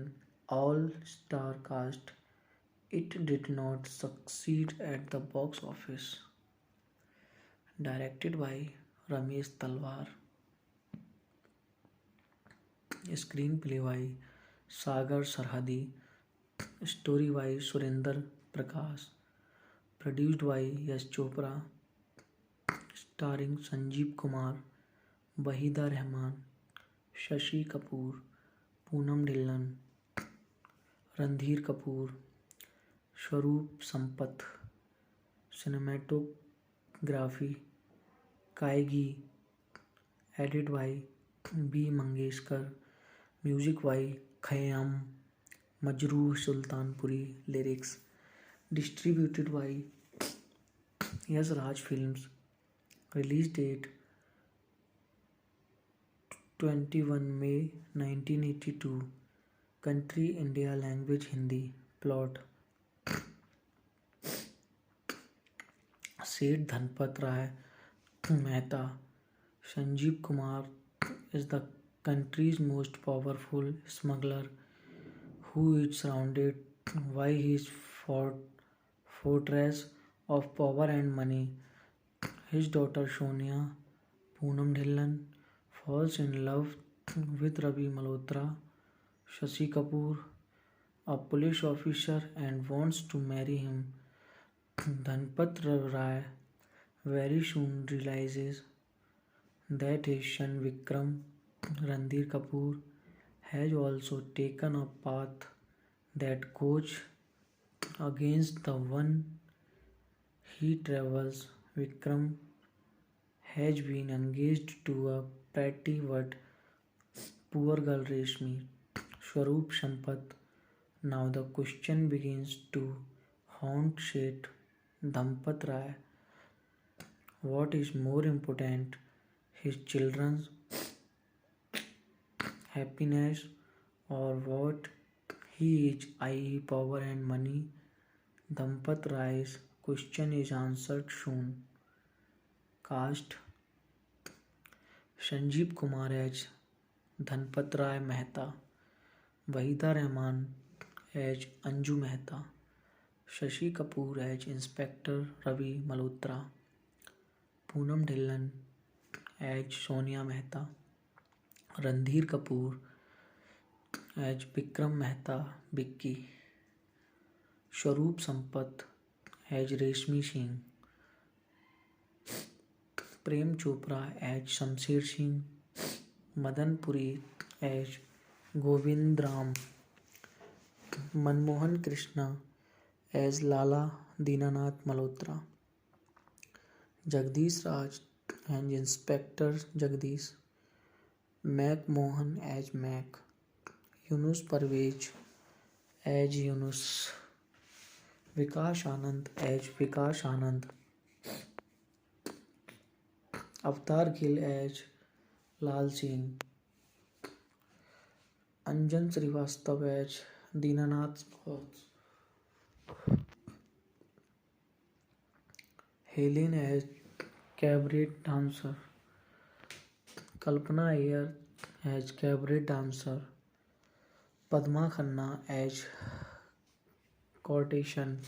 all-star cast, it did not succeed at the box office. Directed by Ramesh Talwar. Screenplay by Sagar Sarhadi. Story by Surinder Prakash. Produced by Yash Chopra. Starring Sanjeev Kumar, Wahida Rahman, Shashi Kapoor, Poonam Dhillon, Randhir Kapoor, Swaroop Sampath. Cinematography Kaigi. Edit by B. Mangeshkar. Music by Khayyam. Majrooh Sultanpuri. Lyrics distributed by Yash Raj Films. Release date 21 May 1982. Country India. Language Hindi. Plot Seth Dhanpat Rai Mehta. Sanjeev Kumar is the country's most powerful smuggler who is surrounded by his fortress of power and money. His daughter Sonia, Poonam Dhillon, falls in love with Ravi Malhotra, Shashi Kapoor, a police officer, and wants to marry him. Dhanpat Rai very soon realizes that his son Vikram, Randhir Kapoor, has also taken a path that goes against the one he travels. Vikram has been engaged to a pretty but poor girl Reshmi, Swaroop Sampath. Now the question begins to haunt Seth Dhanpat Rai. What is more important, his children's happiness or what he is, i.e. power and money? Dhanpat Rai's question is answered soon. Cast Sanjeev Kumar as Dhanpat Rai Mehta, Wahida Rahman as Anju Mehta, Shashi Kapoor as Inspector Ravi Malhotra, Poonam Dhillon as Sonia Mehta, Randhir Kapoor as Vikram Mehta Vicky, Swaroop Sampath as Reshmi Singh, Prem Chopra as Shamsher Singh, Madan Puri as Govind Ram, Manmohan Krishna as Lala Dinanath Malhotra, Jagdish Raj as Inspector Jagdish, Mac Mohan as Mac, Yunus Parvez as Yunus, Vikas Anand as Vikas Anand, Avatar Gill as Lal Singh, Anjan Srivastav as Dinanath Bose, Helen as cabaret dancer, Kalpana Iyer as cabaret dancer, Padma Khanna as courtesan,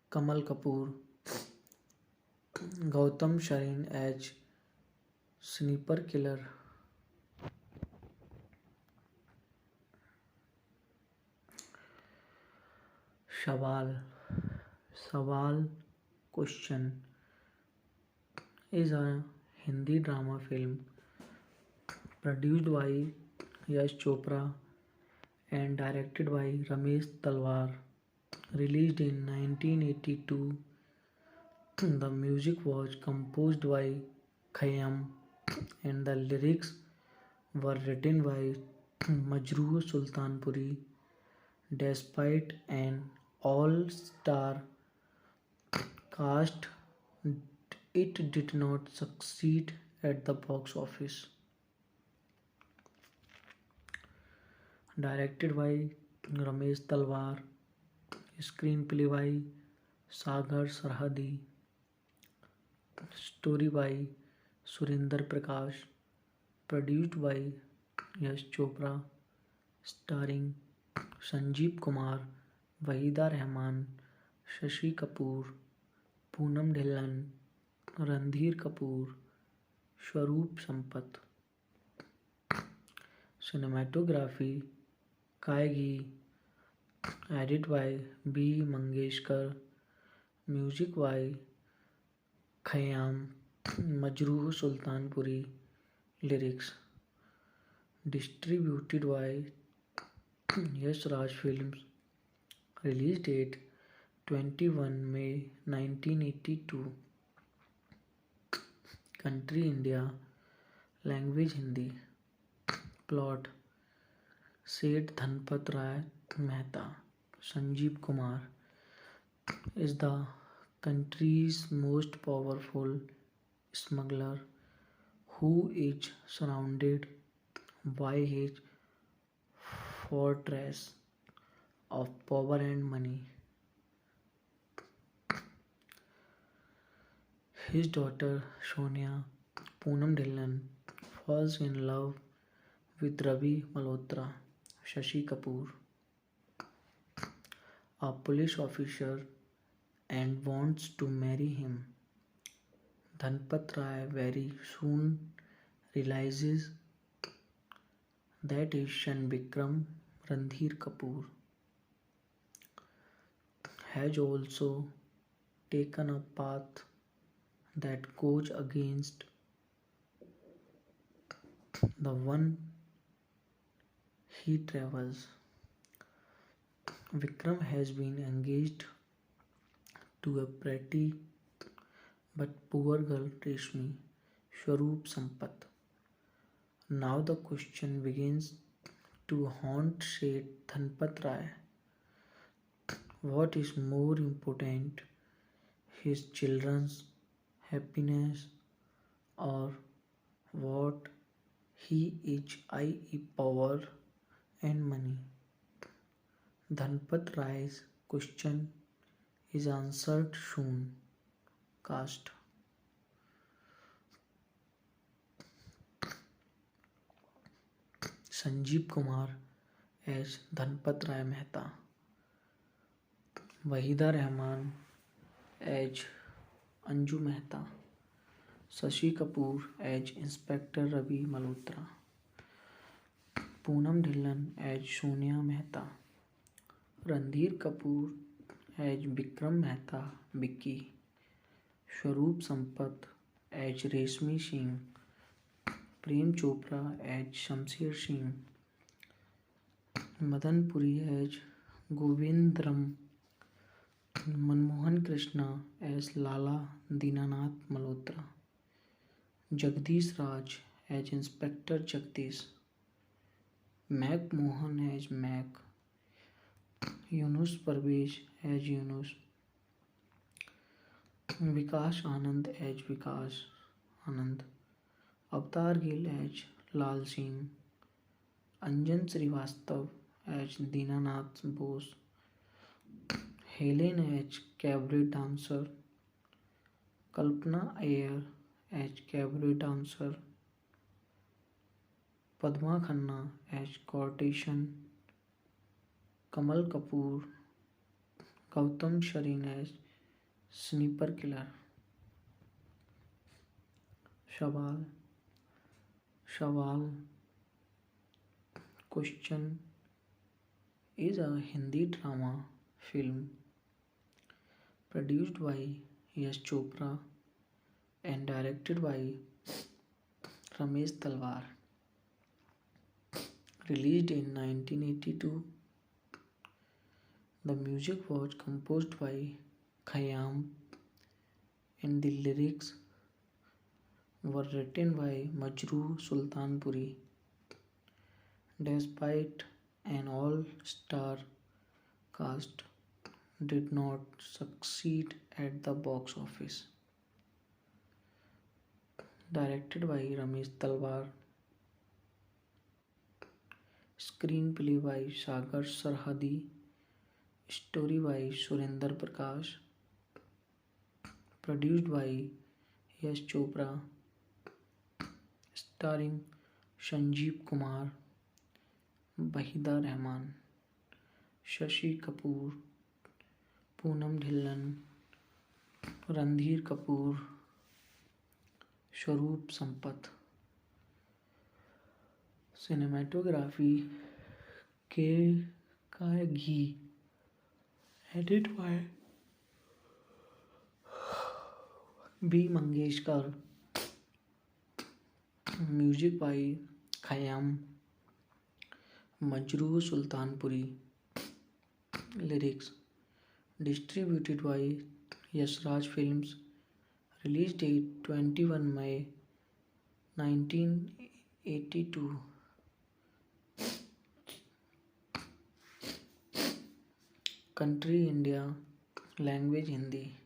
Kamal Kapoor Gautam Sharin as Sniper Killer. Sawal. Sawal Question is a Hindi drama film produced by Yash Chopra and directed by Ramesh Talwar. Released in 1982, the music was composed by Khayyam and the lyrics were written by Majroor Sultanpuri. Despite an all-star cast, it did not succeed at the box office. Directed by Ramesh Talwar, screenplay by Sagar Sarhadi, story by Surinder Prakash, produced by Yash Chopra, starring Sanjeev Kumar, Wahida Rahman, Shashi Kapoor, Poonam Dhillon, Randhir Kapoor, Swaroop Sampath. Cinematography Kaigi, edited by B. Mangeshkar, music by Khayyam, Majroor Sultanpuri, lyrics distributed by Yash Raj Films. Release date 21 May 1982. Country India. Language Hindi. Plot Seth Dhanpat Rai Mehta, Sanjeev Kumar, is the country's most powerful smuggler who is surrounded by his fortress of power and money. His daughter Sonia Poonam Dhillon falls in love with Ravi Malhotra, Shashi Kapoor, a police officer, and wants to marry him. Dhanpat Rai very soon realizes that his son Vikram Randhir Kapoor has also taken a path that goes against the one he travels. Vikram has been engaged to a pretty but poor girl Reshmi, Swaroop Sampath. Now the question begins to haunt Seth Dhanpat Rai. What is more important, his children's happiness or what he is, i.e. power and money? Dhanpat Rai's question is answered soon. Cast Sanjeev Kumar as Dhanpat Rai Mehta, Wahida Rahman as Anju Mehta, Shashi Kapoor as Inspector Ravi Malhotra, Poonam Dhillon as Sonia Mehta, Randhir Kapoor as Vikram Mehta Vicky, Swaroop Sampath as Reshmi Singh, Prem Chopra as Shamsher Singh, Madan Puri as Govindram, Manmohan Krishna as Lala Dinanath Malhotra, Jagdish Raj as Inspector Jagdish, Mac Mohan as Mac, Yunus Parvez as Yunus, Vikas Anand as Vikas Anand, Avatar Gill as Lal Singh, Anjan Srivastav as Dinanath Bose, Helen as cabaret dancer, Kalpana Iyer as cabaret dancer, Padma Khanna as courtesan, Kamal Kapoor, Gautam Sharin as Sniper Killer. सवाल सवाल Question is a Hindi drama film produced by Yash Chopra and directed by Ramesh Talwar. Released in 1982, the music was composed by Khayyam and the lyrics were written by Majrooh Sultanpuri. Despite an all-star cast, did not succeed at the box office. Directed by Ramesh Talwar, screenplay by Sagar Sarhadi, story by Surinder Prakash, produced by Yash Chopra, starring Sanjeev Kumar, Wahida Rahman, Shashi Kapoor, Poonam Dhillon, Randhir Kapoor, Swaroop Sampath. Cinematography K. Ghee, edited by B. Mangeshkar, music by Khayyam, Majrooh Sultanpuri, lyrics distributed by Yash Raj Films, release date 21 May 1982. Country India, language Hindi.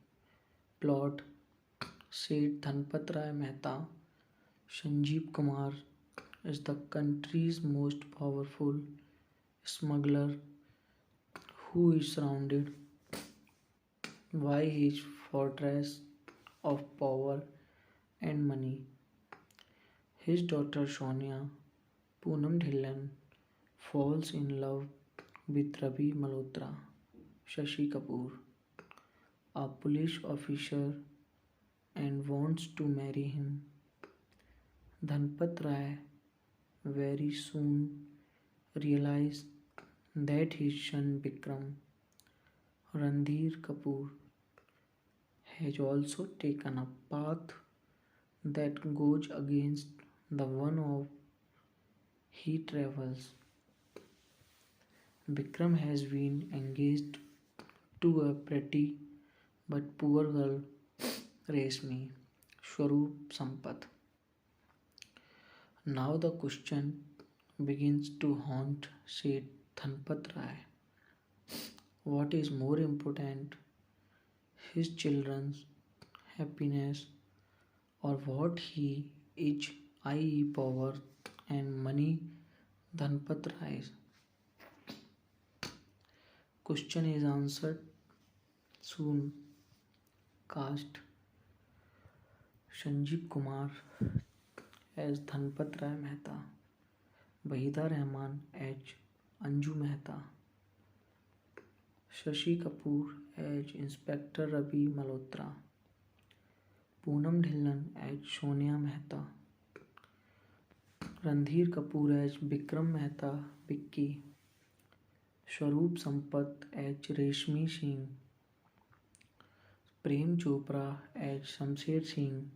Plot: Seth Dhanpat Rai Mehta, Sanjeev Kumar, is the country's most powerful smuggler who is surrounded by his fortress of power and money. His daughter Sonia, Poonam Dhillon, falls in love with Ravi Malhotra, Shashi Kapoor, a police officer, and wants to marry him. Dhanpat Rai very soon realizes that his son Vikram, Randhir Kapoor, has also taken a path that goes against the one of he travels. Vikram has been engaged to a pretty but poor girl, Reshmi, Swaroop Sampath. Now the question begins to haunt Seth Dhanpat Rai. What is more important, his children's happiness, or what he is, i.e., power and money? Dhanpat Rai's question is answered soon. Cast: Sanjeev Kumar as Dhanpat Rai Mehta, Wahida Rahman as Anju Mehta, Shashi Kapoor as Inspector Ravi Malhotra, Poonam Dhillon as Sonia Mehta, Randhir Kapoor as Vikram Mehta Vicky, Swaroop Sampath as Reshmi Singh, Prem Chopra as Shamsher Singh,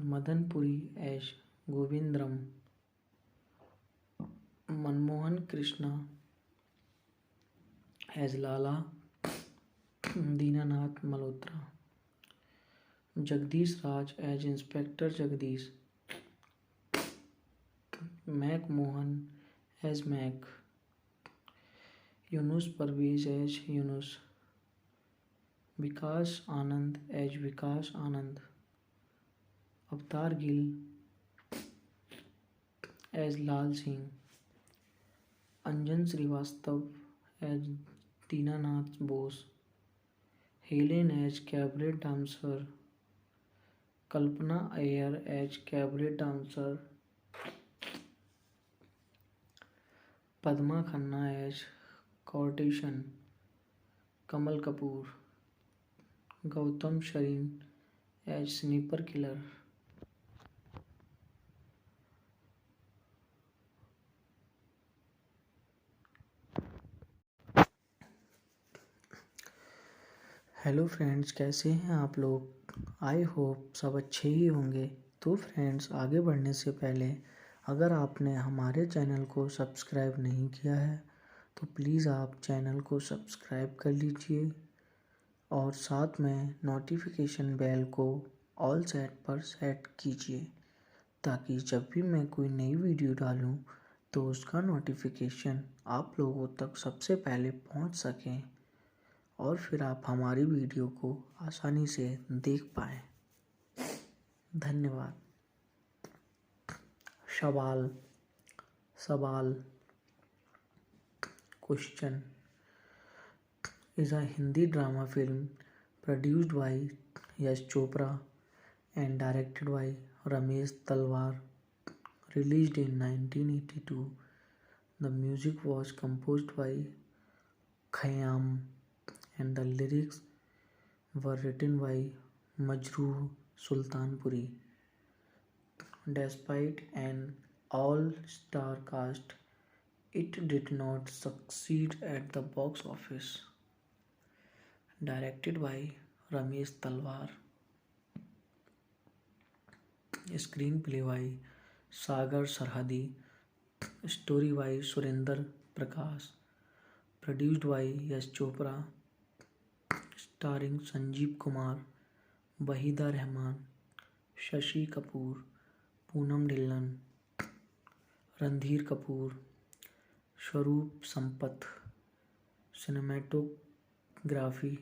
Madan Puri as Govindram, Manmohan Krishna as Lala Dinanath Malhotra, Jagdish Raj as Inspector Jagdish, Mac Mohan as Mac, Yunus Parvez as Yunus, Vikas Anand as Vikas Anand, Avtar Gill as Lal Singh, Anjan Srivastav as Dinanath Bose, Helen as cabaret dancer, Kalpana Iyer as cabaret dancer, Padma Khanna as courtesan, Kamal Kapoor, Gautam Sharin as sniper killer, hello friends, कैसे हैं आप लोग। I hope सब अच्छे ही होंगे। तो friends, आगे बढ़ने से पहले अगर आपने हमारे चैनल को सब्सक्राइब नहीं किया है तो प्लीज़ आप चैनल को सब्सक्राइब कर लीजिए और साथ में नोटिफिकेशन बेल को ऑल सेट पर सेट कीजिए ताकि जब भी मैं कोई नई वीडियो डालूं तो उसका नोटिफिकेशन आप लोगों तक सबसे पहले पहुंच सकें और फिर आप हमारी वीडियो को आसानी से देख पाएँ। धन्यवाद। सवाल सवाल question is a Hindi drama film produced by Yash Chopra and directed by Ramesh Talwar, released in 1982. The music was composed by Khayyam and the lyrics were written by Majrooh Sultanpuri. Despite an all-star cast, it did not succeed at the box office. Directed by Ramesh Talwar. Screenplay by Sagar Sarhadi. Story by Surinder Prakash. Produced by Yash Chopra. Starring Sanjeev Kumar, Wahida Rahman, Shashi Kapoor, Poonam Dhillon, Randhir Kapoor, Swaroop Sampath. Cinematography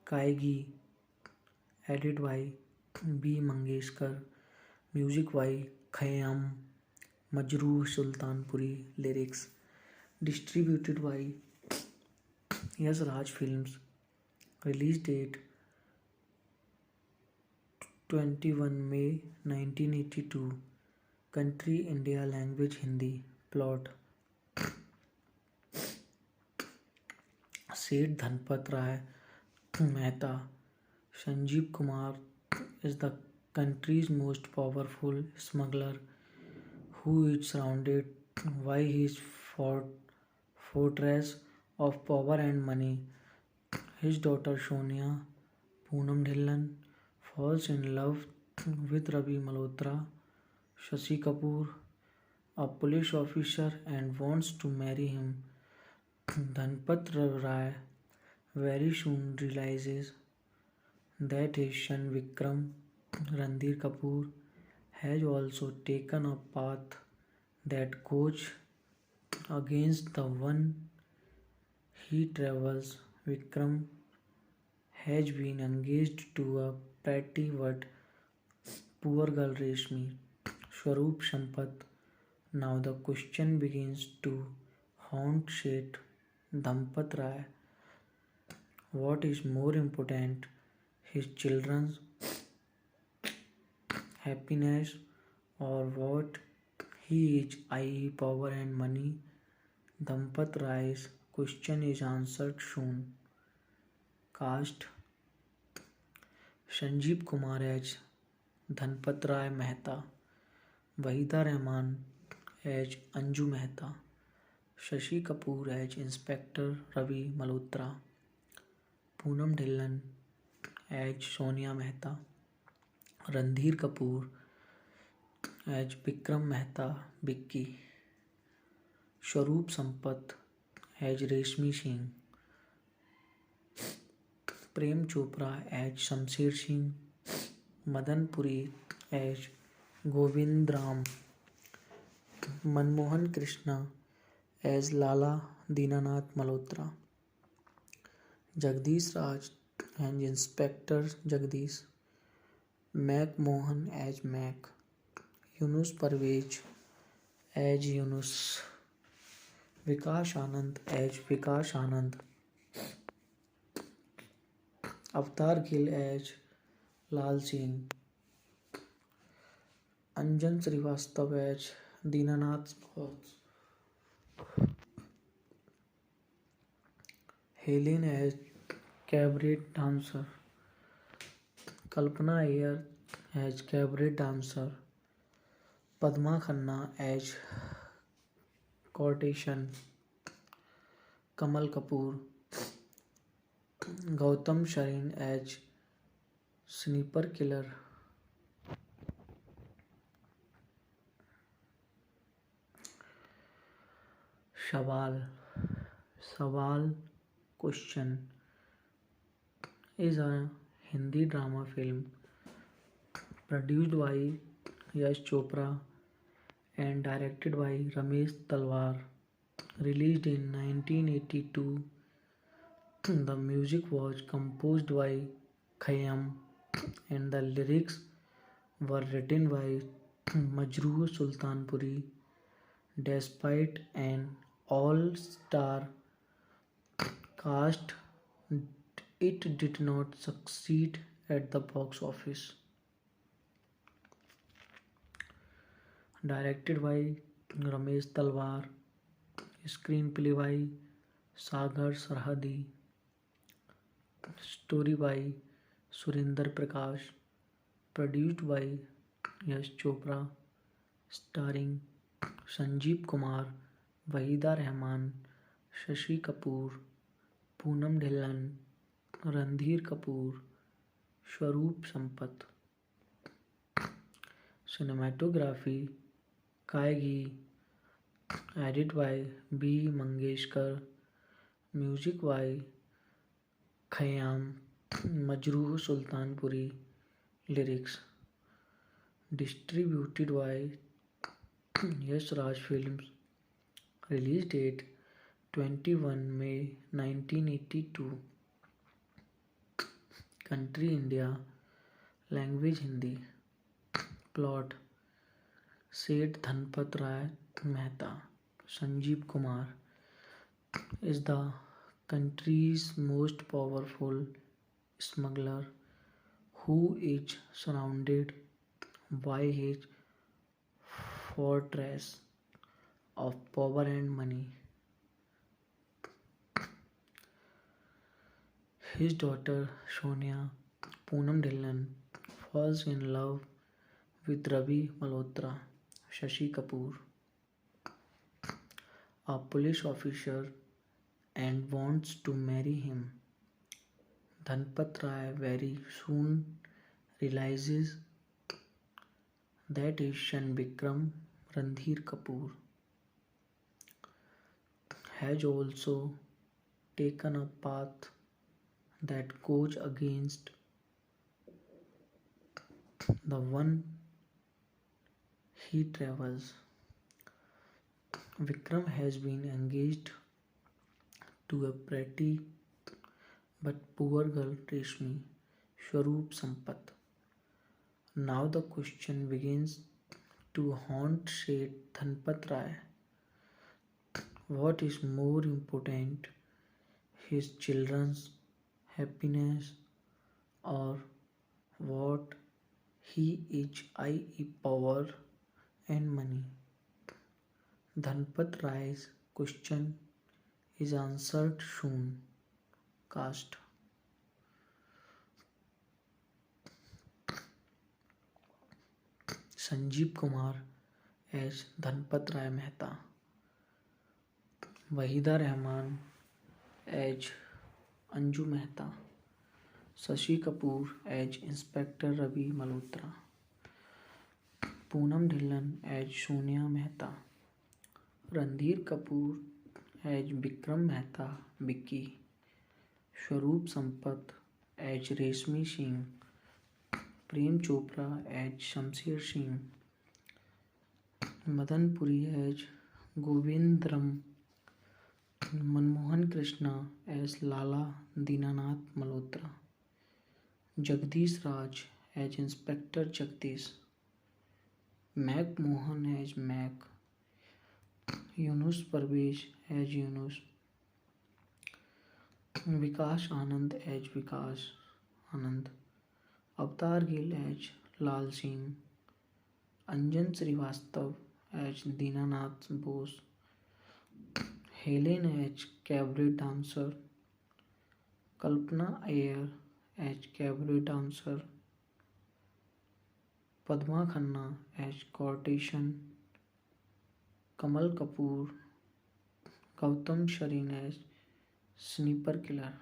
Kaigi. Edited by B. Mangeshkar. Music by Khayyam, Majrooh Sultanpuri. Lyrics distributed by Yash Raj Films. Release date 21 May 1982. Country India. Language Hindi. Plot Seth Dhanpat Rai Mehta. Sanjeev Kumar is the country's most powerful smuggler who is surrounded by his fortress of power and money. His daughter Sonia, Poonam Dhillon, falls in love with Ravi Malhotra, Shashi Kapoor, a police officer, and wants to marry him. Dhanpat Rai very soon realizes that his son Vikram, Randhir Kapoor, has also taken a path that goes against the one he travels. Vikram has been engaged to a pretty but poor girl Reshmi, Swaroop Sampath. Now the question begins to haunt Seth Dhanpat Rai. What is more important, his children's happiness or what he is, i.e. power and money? Dhanpat Rai's question is answered soon. Cast Sanjeev Kumar as Dhanpat Rai Mehta, Wahida Rahman as Anju Mehta, Shashi Kapoor as Inspector Ravi Malhotra, Poonam Dhillon as Sonia Mehta, Randhir Kapoor as Vikram Mehta Vicky, Swaroop Sampath as Reshmi Singh, Prem Chopra as Shamsher Singh, Madan Puri as Govind Ram, Manmohan Krishna as Lala Dinanath Malhotra, Jagdish Raj as Inspector Jagdish, Mac Mohan as Mac, Yunus Parvez as Yunus, Vikas Anand as Vikas Anand, Avtar Gill as Lal Singh, Anjan Srivastav as Dinanath's boss, Helen as cabaret dancer, Kalpana Iyer as cabaret dancer, Padma Khanna as courtesan, Kamal Kapoor Gautam Sharin as Sniper Killer. Sawal. Sawal Question is a Hindi drama film produced by Yash Chopra and directed by Ramesh Talwar. Released in 1982, the music was composed by Khayyam and the lyrics were written by Majroor Sultanpuri. Despite an all-star cast, it did not succeed at the box office. Directed by Ramesh Talwar, screenplay by Sagar Sarhadi, story by Surinder Prakash, produced by Yash Chopra, starring Sanjeev Kumar, Wahida Rahman, Shashi Kapoor, Poonam Dhillon, Randhir Kapoor, Swaroop Sampath. Cinematography Kaigi, edit by B. Mangeshkar, music by Khayyam, Majroor Sultanpuri, lyrics distributed by Yash Raj Films. Release date 21 May 1982. Country India. Language Hindi. Plot Seth Dhanpat Rai Mehta, Sanjeev Kumar, is the country's most powerful smuggler who is surrounded by his fortress of power and money. His daughter Sonia Poonam Dhillon falls in love with Ravi Malhotra, Shashi Kapoor, a police officer, and wants to marry him. Dhanpat Rai very soon realizes that his son Vikram Randhir Kapoor has also taken a path that goes against the one he travels. Vikram has been engaged to a pretty but poor girl Reshmi, Swaroop Sampath. Now the question begins to haunt Seth Dhanpat Rai. What is more important, his children's happiness or what he is, i.e. power and money? Dhanpat Rai's question is answered soon. Cast Sanjeev Kumar as Dhanpat Rai Mehta, Wahida Rahman as Anju Mehta, Shashi Kapoor as Inspector Ravi Malhotra, Poonam Dhillon as Sonia Mehta, Randhir Kapoor as Vikram Mehta Vicky, Swaroop Sampath as Reshmi Singh, Prem Chopra as Shamsher Singh, Madan Puri as Govindram, Manmohan Krishna as Lala Dinanath Malhotra, Jagdish Raj as Inspector Jagdish, Mac Mohan as Mac, Yunus Parvez as Yunus, Vikas Anand as Vikas Anand, Avatar Gill as Lal Singh, Anjan Srivastav as Dinanath Bose, Helen as cabaret dancer, Kalpana Iyer as cabaret dancer, Padma Khanna as courtesan, Kamal Kapoor, Gautam Sharin as Sniper Killer.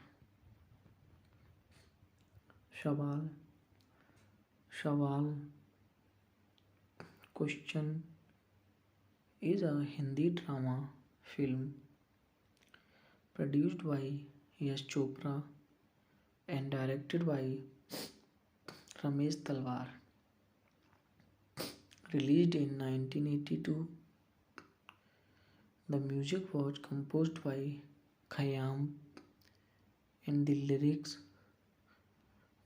सवाल सवाल Question is a Hindi drama film produced by Yash Chopra and directed by Ramesh Talwar. Released in 1982, the music was composed by Khayyam and the lyrics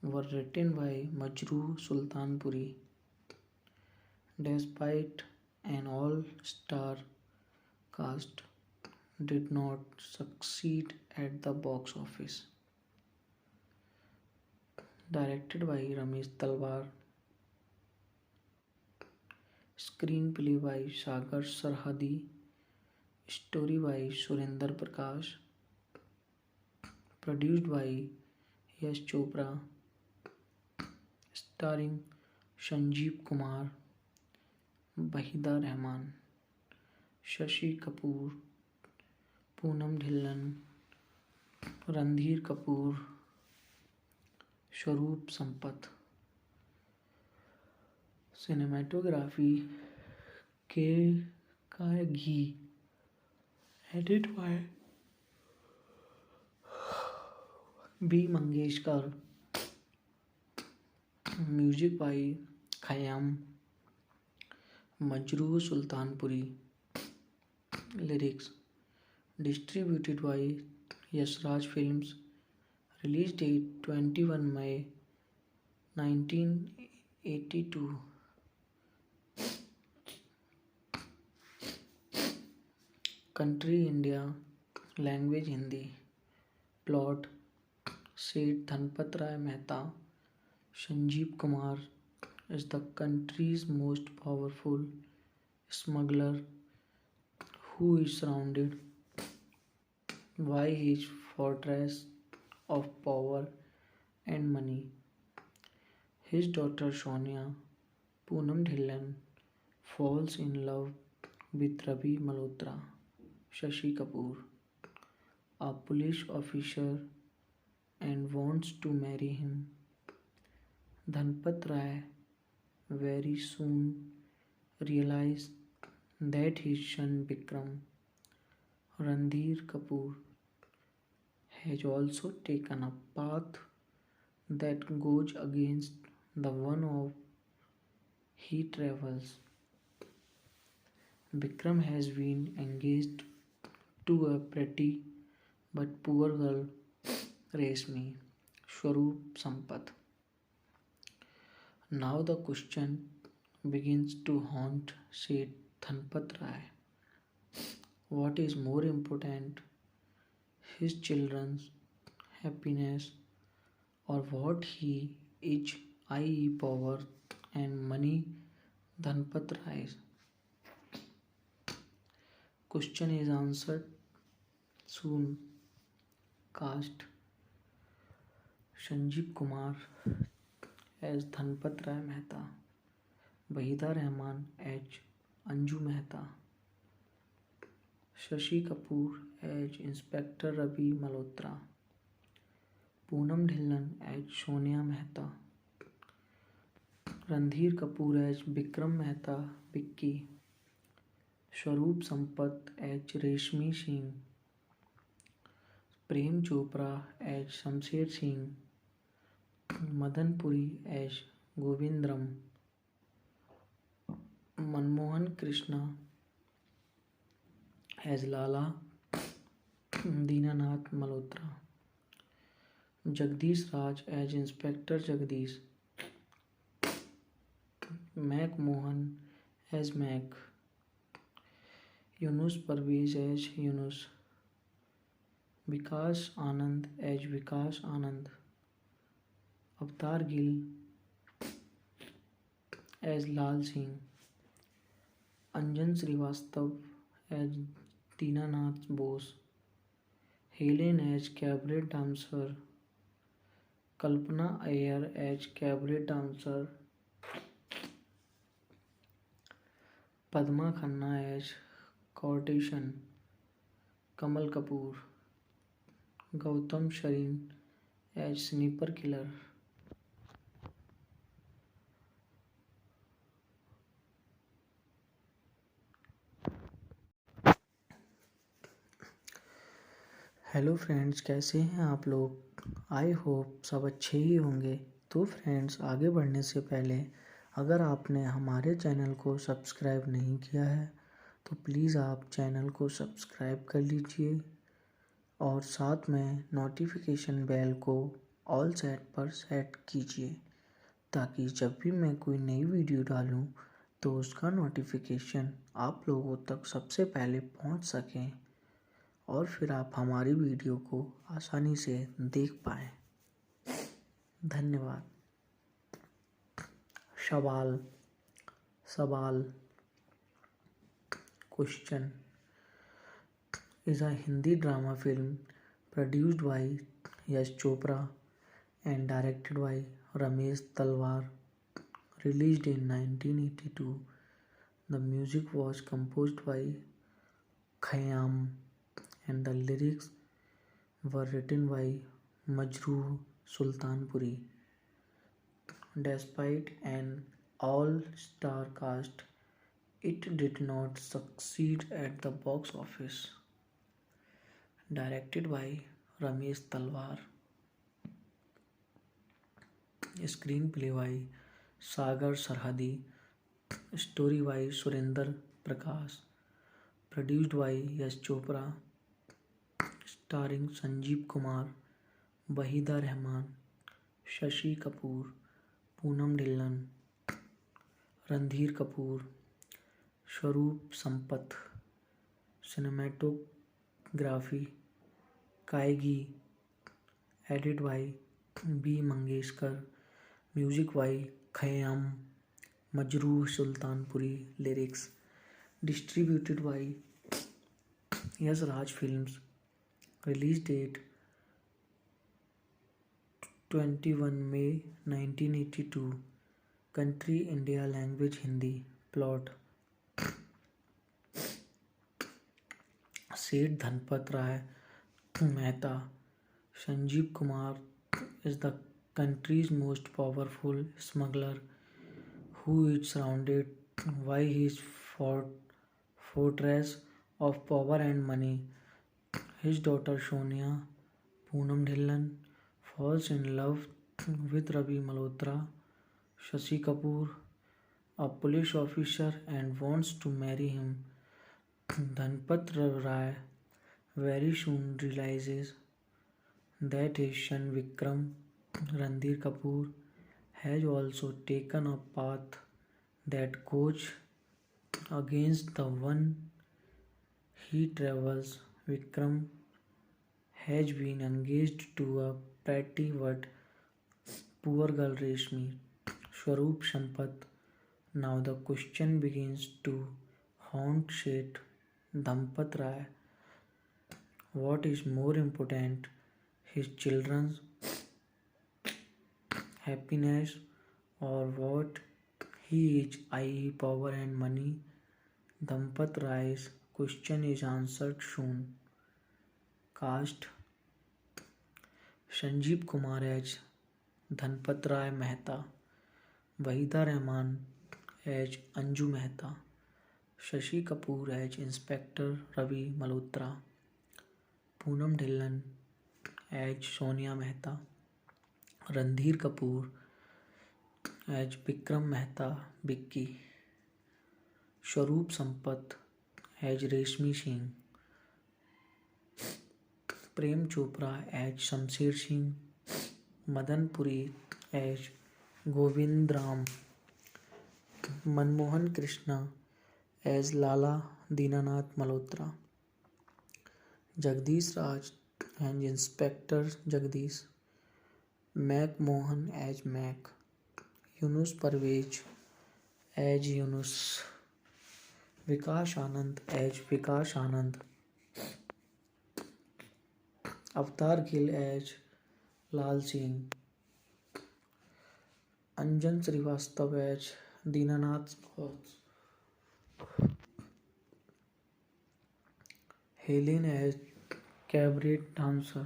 were written by Majrooh Sultanpuri. Despite an all-star cast, did not succeed at the box office. Directed by Ramesh Talwar, screenplay by Sagar Sarhadi, story by Surinder Prakash, produced by Yash Chopra, starring Sanjeev Kumar, Wahida Rehman, Shashi Kapoor, Poonam Dhillon, Randhir Kapoor, Swaroop Sampath. Cinematography K. Ghee, edited by B. Mangeshkar, music by Khayyam, Majrooh Sultanpuri, lyrics distributed by Yash Raj Films, release date 21 May 1982. Country India, language Hindi. Plot Seth Dhanpat Rai Mehta, Sanjeev Kumar is the country's most powerful smuggler who is surrounded by his fortress of power and money. His daughter Sonia, Poonam Dhillon, falls in love with Ravi Malhotra, Shashi Kapoor, a police officer, and wants to marry him. Dhanpat Rai very soon realizes that his son Vikram, Randhir Kapoor, has also taken a path that goes against the one of he travels. Vikram has been engaged to a pretty but poor girl, Reshmi, Swaroop Sampath. Now the question begins to haunt Seth Dhanpat Rai. What is more important, his children's happiness or what he is, i.e. power and money? Dhanpat Rai's question is answered soon. Cast Sanjeev Kumar as Dhanpat Rai Mehta, Wahida Rehman as Anju Mehta, Shashi Kapoor as Inspector Ravi Malhotra, Poonam Dhillon as Sonia Mehta, Randhir Kapoor as Vikram Mehta Vicky, Swaroop Sampath as Reshmi Singh, Prem Chopra as Shamsher Singh, Madan Puri as Govindram, Manmohan Krishna as Lala Dinanath Malhotra, Jagdish Raj as Inspector Jagdish, Mac Mohan as Mac, Yunus Parvez as Yunus, Vikas Anand as Vikas Anand, Avtar Gill as Lal Singh, Anjan Srivastav as Dinanath Bose, Helen as cabaret dancer, Kalpana Iyer as cabaret dancer, Padma Khanna as courtesan, Kamal Kapoor, Gautam Sharin as sniper killer. Hello friends, कैसे हैं आप लोग। I hope सब अच्छे ही होंगे। तो friends, आगे बढ़ने से पहले अगर आपने हमारे चैनल को सब्सक्राइब नहीं किया है तो प्लीज़ आप चैनल को सब्सक्राइब कर लीजिए और साथ में नोटिफिकेशन बेल को ऑल सेट पर सेट कीजिए ताकि जब भी मैं कोई नई वीडियो डालूं तो उसका नोटिफिकेशन आप लोगों तक सबसे पहले पहुंच सकें और फिर आप हमारी वीडियो को आसानी से देख पाएँ। धन्यवाद। सवाल सवाल question is a Hindi drama film produced by Yash Chopra and directed by Ramesh Talwar, released in 1982. The music was composed by Khayyam and the lyrics were written by Majrooh Sultanpuri. Despite an all-star cast, it did not succeed at the box office. Directed by Ramesh Talwar. Screenplay by Sagar Sarhadi. Story by Surinder Prakash. Produced by Yash Chopra. Starring Sanjeev Kumar, Wahida Rahman, Shashi Kapoor, Poonam Dhillon, Randhir Kapoor, Swaroop Sampath. Cinematography Kaigi. Edit by B. Mangeshkar. Music by Khayyam. Majrooh Sultanpuri. Lyrics distributed by Yash Raj Films. Release date 21 May 1982. Country India. Language Hindi. Plot Seth Dhanpat Rai Mehta. Sanjeev Kumar is the country's most powerful smuggler who is surrounded by his fortress of power and money. His daughter Sonia, Poonam Dhillon, falls in love with Ravi Malhotra, Shashi Kapoor, a police officer, and wants to marry him. Dhanpat Rai very soon realizes that his son Vikram, Randhir Kapoor, has also taken a path that goes against the one he travels. Vikram has been engaged to a pretty but poor girl Reshmi, Swaroop Sampath. Now the question begins to haunt Seth Dhanpat Rai. What is more important, his children's happiness or what he is, i.e. power and money? Dhanpat Rai's question is answered soon. Cast Sanjeev Kumar as Dhanpat Rai Mehta, Wahida Rahman as Anju Mehta, Shashi Kapoor as Inspector Ravi Malhotra, Poonam Dhillon as Sonia Mehta, Randhir Kapoor as Vikram Mehta Vicky, Swaroop Sampath as Reshmi Singh, Prem Chopra as Shamsher Singh, Madan Puri as Govind Ram, Manmohan Krishna as Lala Dinanath Malhotra, Jagdish Raj as Inspector Jagdish, Mac Mohan as Mac, Yunus Parvez as Yunus, Vikas Anand as Vikas Anand, Avatar Gill as Lal Singh, Anjan Srivastav as Dinanath Bose, Helen as cabaret dancer,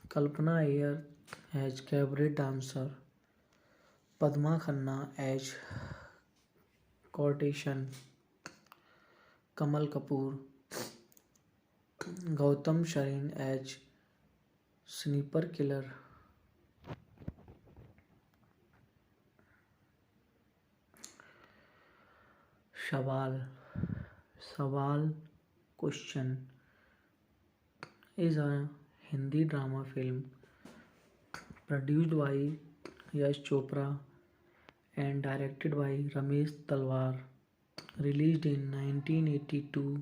Kalpana Iyer as cabaret dancer, Padma Khanna as courtesan, Kamal Kapoor Gautam Sharin as Sniper Killer. Sawal. Sawal Question is a Hindi drama film produced by Yash Chopra and directed by Ramesh Talwar. Released in 1982,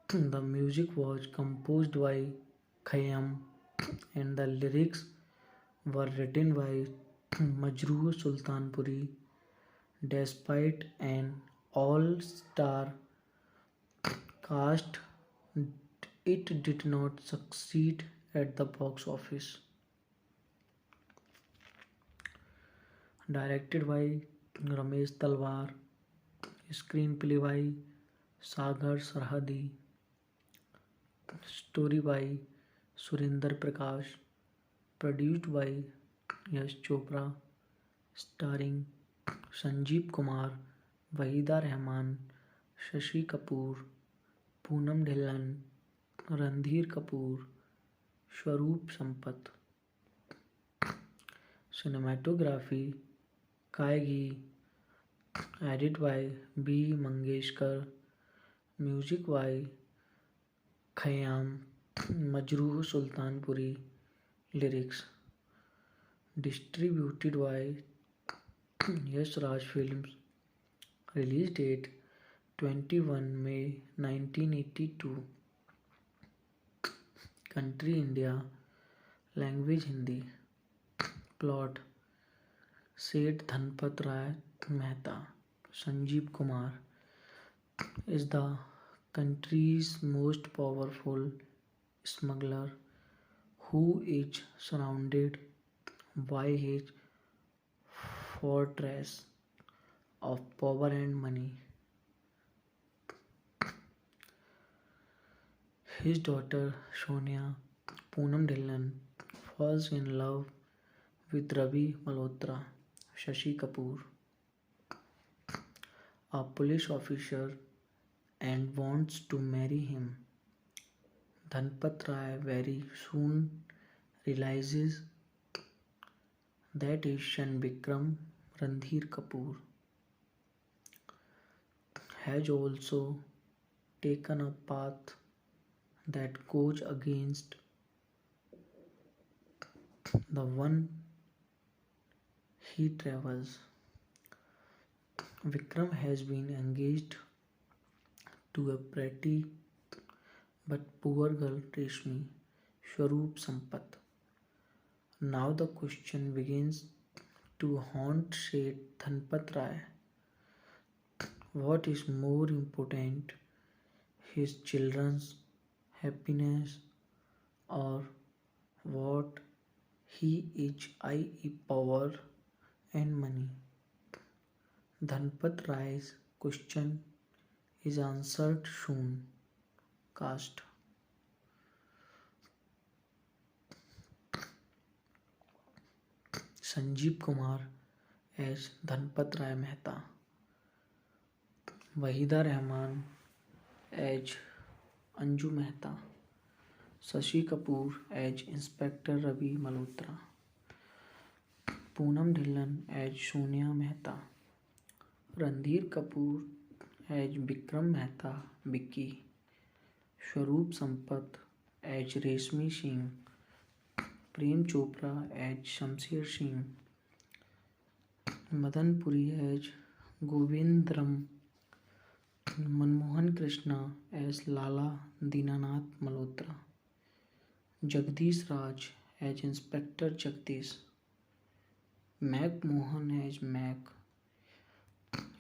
the music was composed by Khayyam and the lyrics were written by Majrooh Sultanpuri. Despite an all-star cast, it did not succeed at the box office. Directed by Ramesh Talwar, screenplay by Sagar Sarhadi, story by Surinder Prakash, produced by Yash Chopra, starring Sanjeev Kumar, Wahida Rahman, Shashi Kapoor, Poonam Dhillon, Randhir Kapoor, Swaroop Sampath. Cinematography Kaigi, edit by B. Mangeshkar, music by Khayyam, Majrooh Sultanpuri, lyrics distributed by Yash Raj Films, release date 21 May 1982, country India, language Hindi, plot Seth Dhanpat Rai Mehta, Sanjeev Kumar, is the country's most powerful smuggler who is surrounded by his fortress of power and money. His daughter Sonia, Poonam Dhillon, falls in love with Ravi Malhotra, Shashi Kapoor, a police officer, and wants to marry him. Dhanpat Rai very soon realizes that his son Vikram, Randhir Kapoor, has also taken a path that goes against the one he travels. Vikram has been engaged to a pretty but poor girl Reshmi, Swaroop Sampath. Now the question begins to haunt Seth Dhanpat Rai. What is more important, his children's happiness or what he is, i.e. power and money? Dhanpat Rai's question is answered soon. Cast Sanjeev Kumar as Dhanpat Rai Mehta, Wahida Rahman as Anju Mehta, Shashi Kapoor as Inspector Ravi Malhotra, Poonam Dhillon as Sonia Mehta, Randhir Kapoor as Vikram Mehta Vicky, Swaroop Sampath as Reshmi Singh, Prem Chopra as Shamsher Singh, Madan Puri as Govindram, Manmohan Krishna as Lala Dinanath Malhotra, Jagdish Raj as Inspector Jagdish, Mac Mohan as Mac,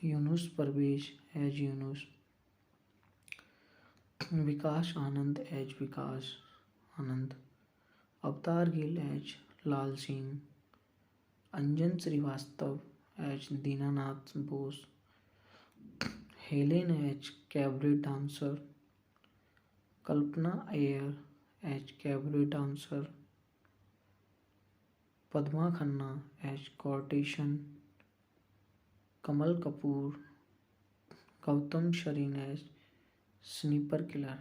Yunus Parvez as Yunus, Vikas Anand as Vikas Anand, Avatar Gill as Lal Singh, Anjan Srivastav as Dinanath Bose, Helen as cabaret dancer, Kalpana Iyer as cabaret dancer, Padma Khanna as courtesan, Kamal Kapoor, Gautam Sharin as Sniper Killer.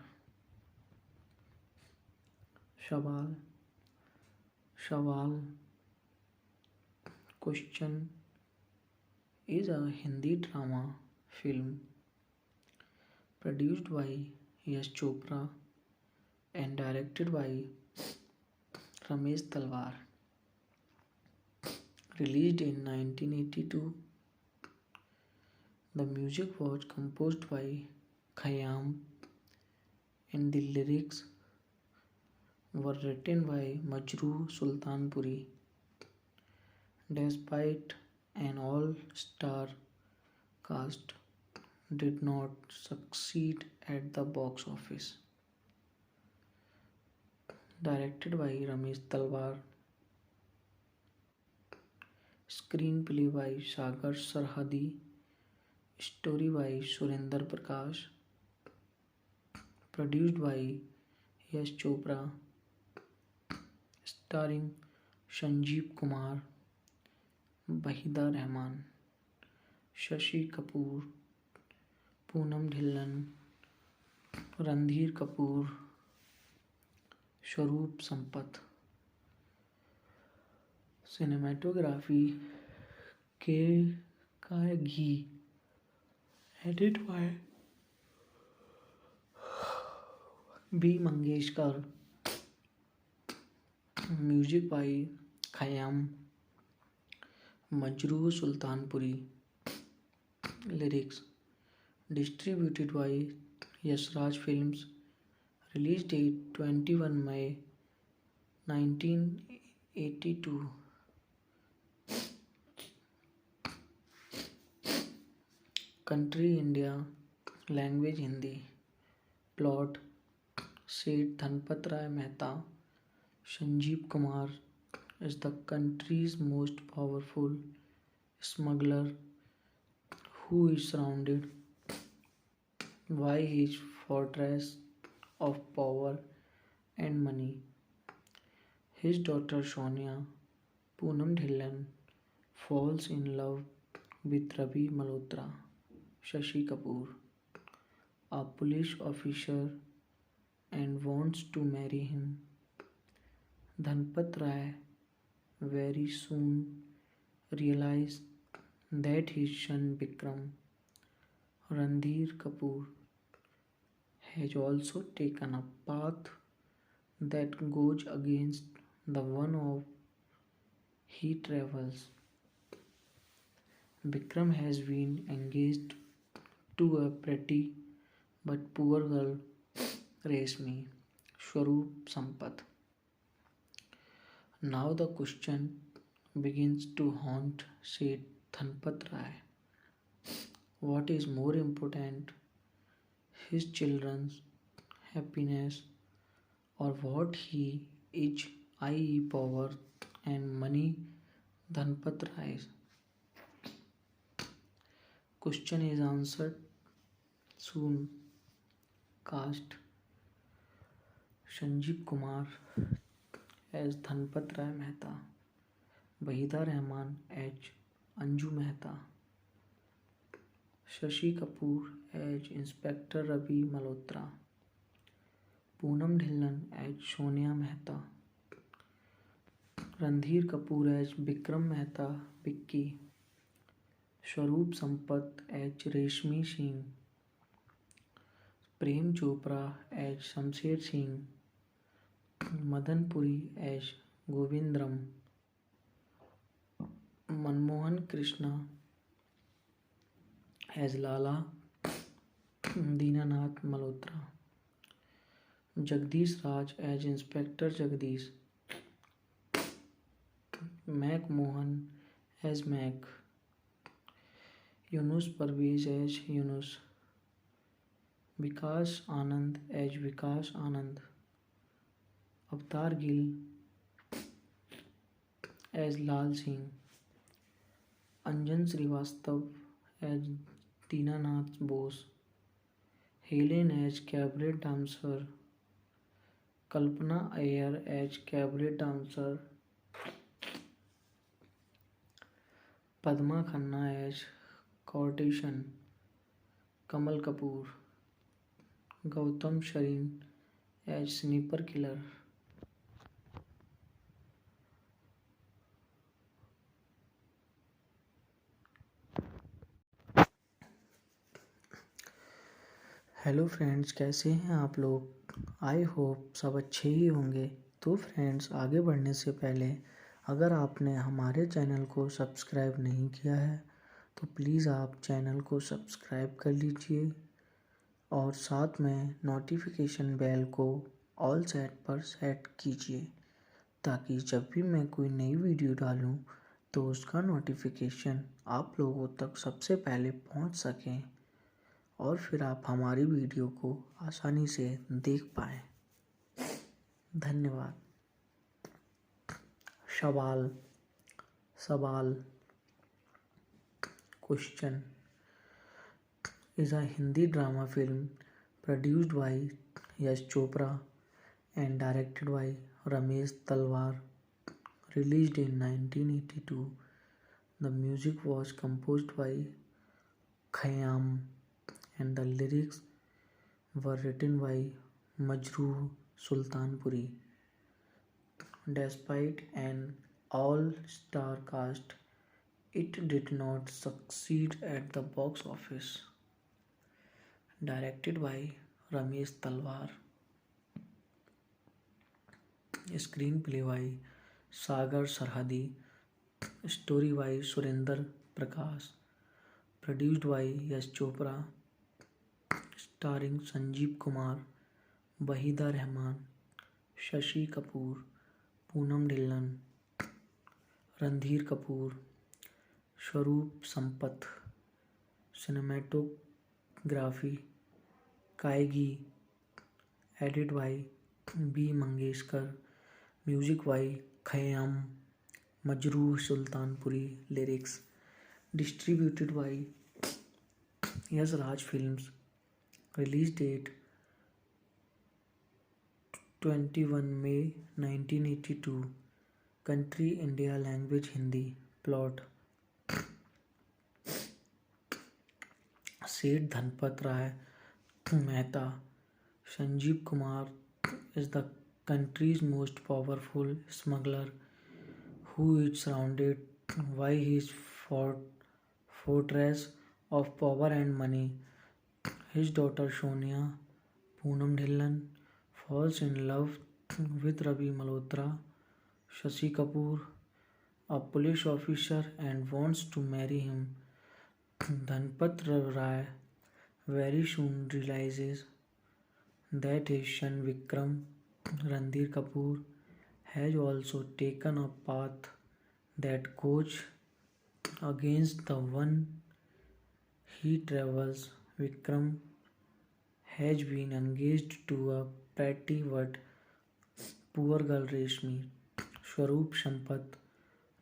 सवाल सवाल Question is a Hindi drama film produced by Yash Chopra and directed by Ramesh Talwar. Released in 1982, the music was composed by Khayyam and the lyrics were written by Majrooh Sultanpuri. Despite an all-star cast, did not succeed at the box office. Directed by Ramesh Talwar, screenplay by Sagar Sarhadi, story by Surinder Prakash, produced by Yash Chopra, starring Sanjeev Kumar, Wahida Rehman, Shashi Kapoor, Poonam Dhillon, Randhir Kapoor, Swaroop Sampath. Cinematography K. Ghee, edited by B. Mangeshkar, music by Khayyam, Majrooh Sultanpuri, lyrics distributed by Yash Raj Films, release date 21 May 1982. Country India, language Hindi. Plot Seth Dhanpat Rai Mehta, Sanjeev Kumar is the country's most powerful smuggler who is surrounded by his fortress of power and money. His daughter Sonia, Poonam Dhillon, falls in love with Ravi Malhotra, Shashi Kapoor, a police officer, and wants to marry him. Dhanpat Rai very soon realizes that his son Vikram, Randhir Kapoor, has also taken a path that goes against the one of he travels. Vikram has been engaged to a pretty but poor girl, Reshmi, Swaroop Sampath. Now the question begins to haunt Seth Dhanpat Rai. What is more important, his children's happiness, or what he is, i.e., power and money? Dhanpat Rai's question is answered soon. Cast Sanjeev Kumar as Dhanpat Rai Mehta, Wahida Rehman as Anju Mehta, Shashi Kapoor as Inspector Ravi Malhotra, Poonam Dhillon as Sonia Mehta, Randhir Kapoor as Vikram Mehta Vicky, Swaroop Sampath as Reshmi Singh, Prem Chopra as Shamsher Singh, Madan Puri as Govindram, Manmohan Krishna as Lala Dinanath Malhotra, Jagdish Raj as Inspector Jagdish, Mac Mohan as Mac, Yunus Parvez as Yunus, Vikas Anand as Vikas Anand, Avtar Gill as Lal Singh, Anjan Srivastav as Dinanath Bose, Helen as cabaret dancer, Kalpana Iyer as cabaret dancer, Padma Khanna as courtesan, Kamal Kapoor, Gautam Sharin as sniper killer, hello friends, कैसे हैं आप लोग। I hope सब अच्छे ही होंगे। तो friends, आगे बढ़ने से पहले अगर आपने हमारे चैनल को सब्सक्राइब नहीं किया है तो प्लीज़ आप चैनल को सब्सक्राइब कर लीजिए और साथ में नोटिफिकेशन बेल को ऑल सेट पर सेट कीजिए ताकि जब भी मैं कोई नई वीडियो डालूं तो उसका नोटिफिकेशन आप लोगों तक सबसे पहले पहुंच सकें और फिर आप हमारी वीडियो को आसानी से देख पाएँ। धन्यवाद। सवाल सवाल question is a Hindi drama film produced by Yash Chopra and directed by Ramesh Talwar, released in 1982. The music was composed by Khayyam and the lyrics were written by Majrooh Sultanpuri. Despite an all-star cast, it did not succeed at the box office. Directed by Ramesh Talwar. Screenplay by Sagar Sarhadi. Story by Surinder Prakash. Produced by Yash Chopra. Starring Sanjeev Kumar, Wahida Rahman, Shashi Kapoor, Poonam Dhillon, Randhir Kapoor, Swaroop Sampath. Cinematography Kaigi. Edit by B. Mangeshkar. Music by Khayyam. Majrooh Sultanpuri. Lyrics distributed by Yash Raj Films. Release date 21 May 1982. Country India. Language Hindi. Plot Seth Dhanpat Rai Mehta. Sanjeev Kumar is the country's most powerful smuggler who is surrounded by his fortress of power and money. His daughter Sonia, Poonam Dhillon, falls in love with Ravi Malhotra, Shashi Kapoor, a police officer, and wants to marry him. Dhanpat Rai very soon realizes that his son Vikram, Randhir Kapoor, has also taken a path that goes against the one he travels. Vikram has been engaged to a pretty but poor girl Reshmi, Swaroop Sampath.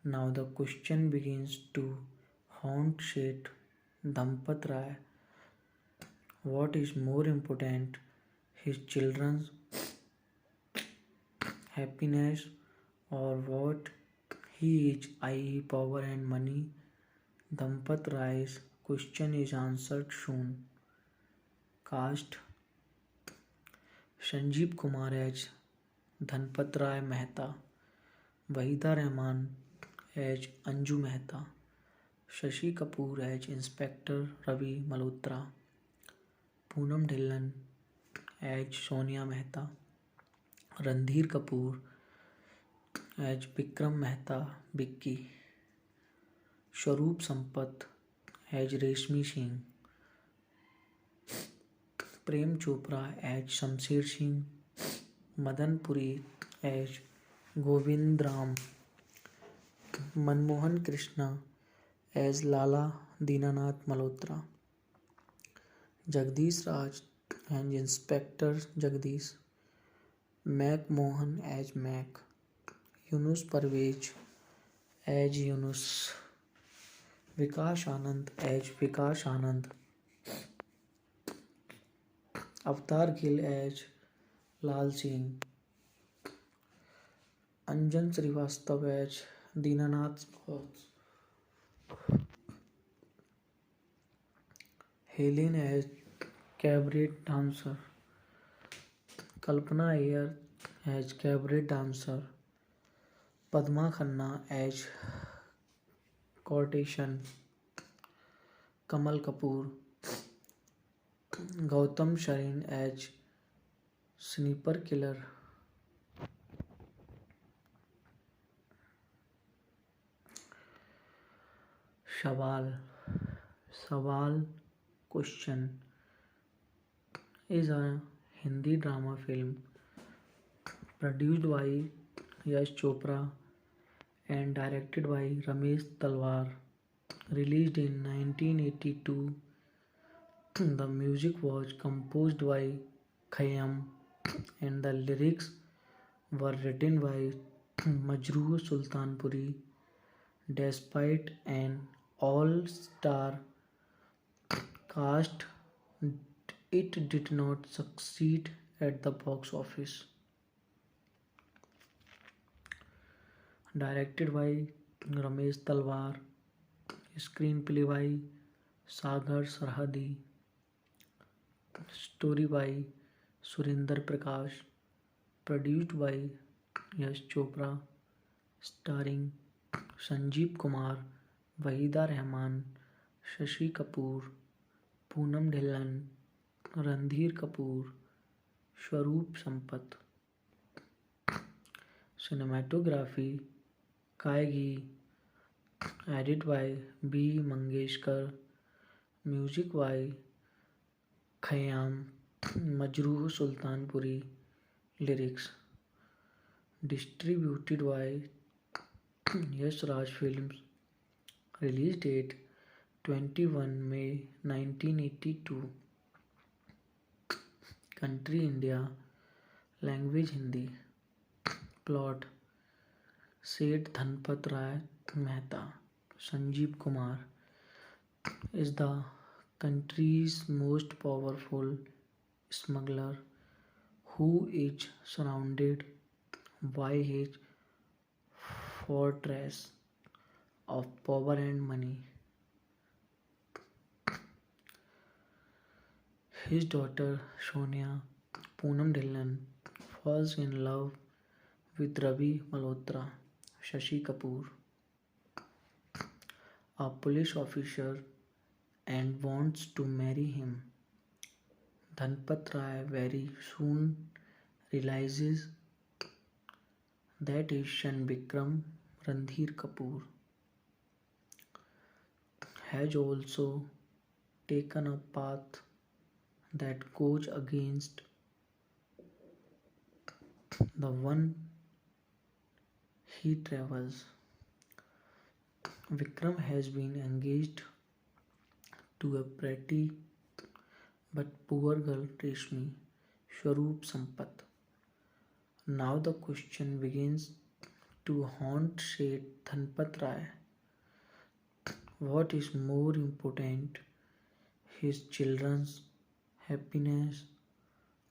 Now the question begins to haunt Seth Dhanpat Rai. What is more important, his children's happiness or what he is, i.e. power and money? Dhanpat Rai's question is answered soon. Cast Sanjeev Kumar as Dhanpat Rai Mehta, Wahida Rahman as Anju Mehta, Shashi Kapoor as Inspector Ravi Malhotra, Poonam Dhillon as Sonia Mehta, Randhir Kapoor as Vikram Mehta Vicky, Swaroop Sampath as Reshmi Singh, Prem Chopra as Shamsher Singh, Madan Puri as Govind Ram, Manmohan Krishna as Lala Dinanath Malhotra, Jagdish Raj as Inspector Jagdish, Mac Mohan as Mac, Yunus Parvez as Yunus, Vikas Anand as Vikas Anand, Avatar Gill as Lal Singh, Anjan Srivastav as Dinanath Bose, Helen as cabaret dancer, Kalpana Iyer as cabaret dancer, Padma Khanna as courtesan, Kamal Kapoor, Gautam Sharin as Sniper Killer. Sawal. Sawal Question is a Hindi drama film produced by Yash Chopra and directed by Ramesh Talwar. Released in 1982, the music was composed by Khayyam and the lyrics were written by Majrooh Sultanpuri. Despite an all-star cast, it did not succeed at the box office. Directed by Ramesh Talwar, screenplay by Sagar Sarhadi, story by Surinder Prakash, produced by Yash Chopra, starring Sanjeev Kumar, Wahida Rahman, Shashi Kapoor, Poonam Dhillon, Randhir Kapoor, Swaroop Sampath. Cinematography Kaigi, edit by B. Mangeshkar, music by Khayyam, Majrooh Sultanpuri, lyrics distributed by Yash Raj Films. Release date 21 May 1982. Country India. Language Hindi. Plot Seth Dhanpat Rai Mehta, Sanjeev Kumar, is the country's most powerful smuggler who is surrounded by his fortress of power and money. His daughter Sonia Poonam Dhillon falls in love with Ravi Malhotra, Shashi Kapoor, a police officer, and wants to marry him. Dhanpat Rai very soon realizes that his son Vikram Randhir Kapoor has also taken a path that goes against the one he travels. Vikram has been engaged to a pretty but poor girl Reshmi, Swaroop Sampath. Now the question begins to haunt Seth Dhanpat Rai. What is more important, his children's happiness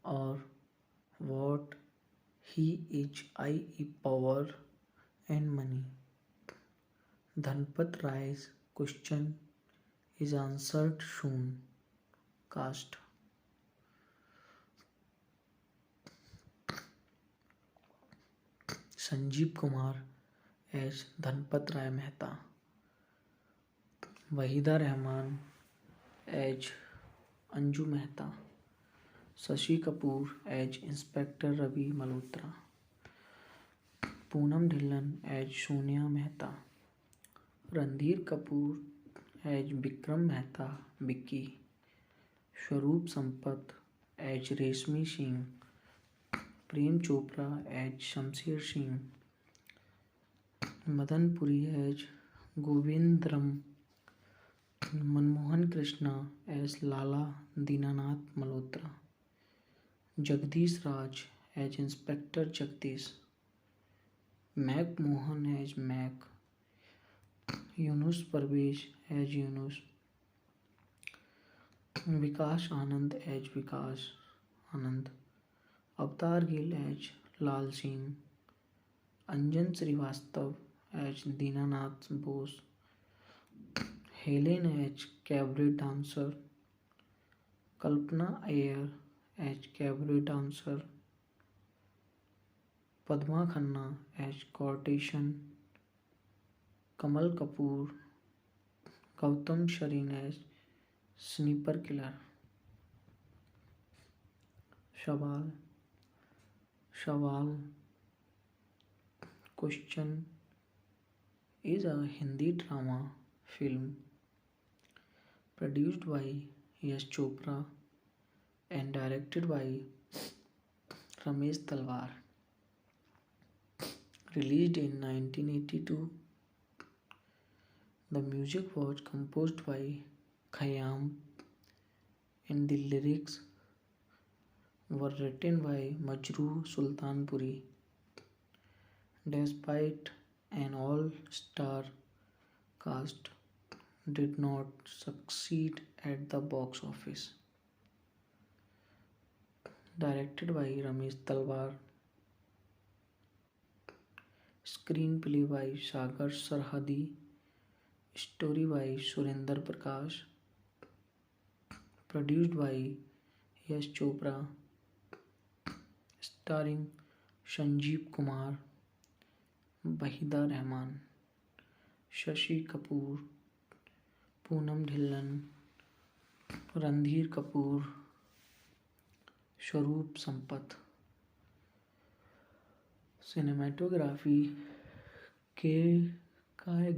or what he is, i.e. power and money? Dhanpat Rai's question is answered soon. Cast Sanjeev Kumar as Dhanpat Rai Mehta, Wahida Rahman as Anju Mehta, Shashi Kapoor as Inspector Ravi Malhotra, Poonam Dhillon as Sonia Mehta, Randhir Kapoor as Vikram Mehta Vicky, Swaroop Sampath as Reshmi Singh, Prem Chopra as Shamsher Singh, Madan Puri as Govindram, Manmohan Krishna as Lala Dinanath Malhotra, Jagdish Raj as Inspector Jagdish, Mac Mohan as Mac, Yunus Parvez as Yunus, Vikas Anand as Vikas Anand, Avatar Gill as Lal Singh, Anjan Srivastav as Dinanath Bose, Helen as cabaret dancer, Kalpana Iyer as cabaret dancer, Padma Khanna as courtesan, Kamal Kapoor, Gautam Sharin as Sniper Killer. सवाल सवाल Question is a Hindi drama film produced by Yash Chopra and directed by Ramesh Talwar. Released in 1982, the music was composed by Khayyam and the lyrics were written by Majrooh Sultanpuri. Despite an all-star cast, did not succeed at the box office. Directed by Ramesh Talwar, screenplay by Sagar Sarhadi, story by Surinder Prakash, produced by Yash Chopra, starring Sanjeev Kumar, Wahida Rehman, Shashi Kapoor, Poonam Dhillon, Randhir Kapoor, Swaroop Sampath. Cinematography K.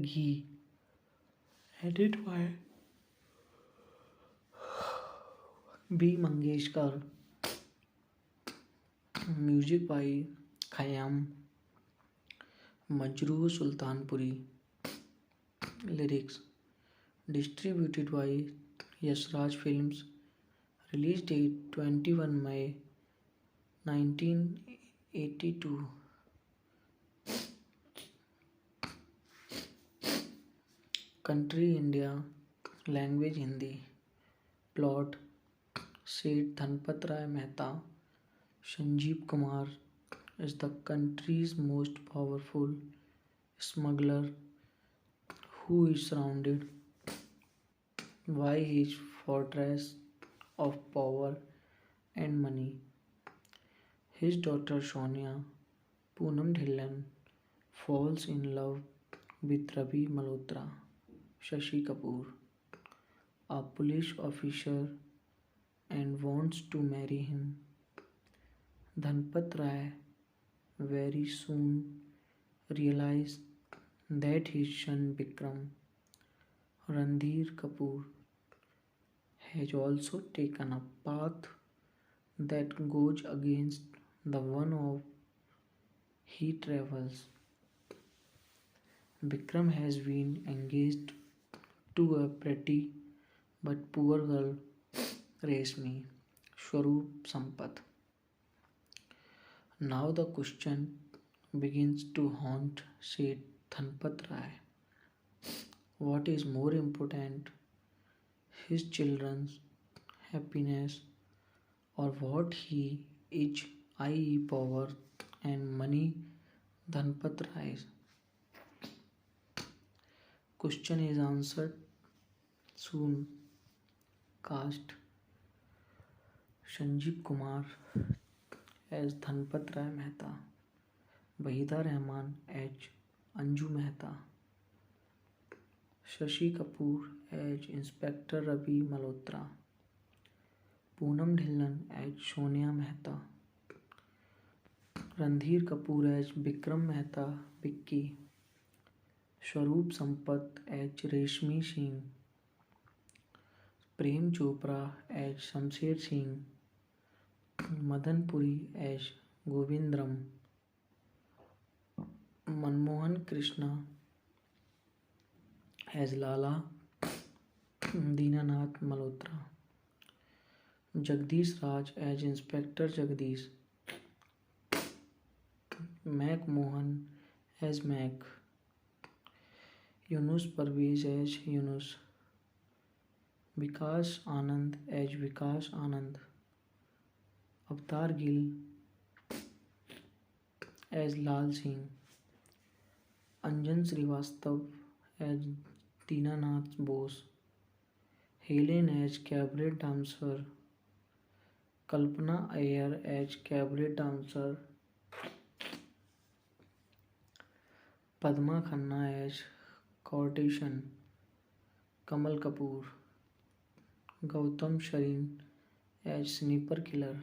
Ghee, edit by B. Mangeshkar, music by Khayyam, Majrooh Sultanpuri, lyrics distributed by Yashraj Films, release date 21 May 1982. Country India, language Hindi, plot Seth Dhanpat Rai Mehta, Sanjeev Kumar is the country's most powerful smuggler who is surrounded by his fortress of power and money. His daughter Sonia, Poonam Dhillon, falls in love with Ravi Malhotra, Shashi Kapoor, a police officer, and wants to marry him. Dhanpat Rai very soon realizes that his son Vikram, Randhir Kapoor, has also taken a path that goes against the one of he travels. Vikram has been engaged to a pretty but poor girl, Reshmi, Swaroop Sampath. Now the question begins to haunt Seth Dhanpat Rai. What is more important, his children's happiness or what he is, i.e. power and money? Dhanpat Rai's question is answered soon. Cast Sanjeev Kumar as Dhanpat Rai Mehta, Wahida Rehman as Anju Mehta, Shashi Kapoor as Inspector Ravi Malhotra, Poonam Dhillon as Sonia Mehta, Randhir Kapoor as Vikram Mehta Vicky, Swaroop Sampath as Reshmi Singh, Prem Chopra as Shamsher Singh, Madan Puri as Govindram, Manmohan Krishna as Lala Dinanath Malhotra, Jagdish Raj as Inspector Jagdish, Mac Mohan as Mac, Yunus Parvez as Yunus, Vikas Anand as Vikas Anand, Avatar Gill as Lal Singh, Anjan Srivastav as Dinanath Bose, Helen as cabaret dancer, Kalpana Iyer as cabaret dancer, Padma Khanna as courtesan, Kamal Kapoor, Gautam Sharin as sniper killer.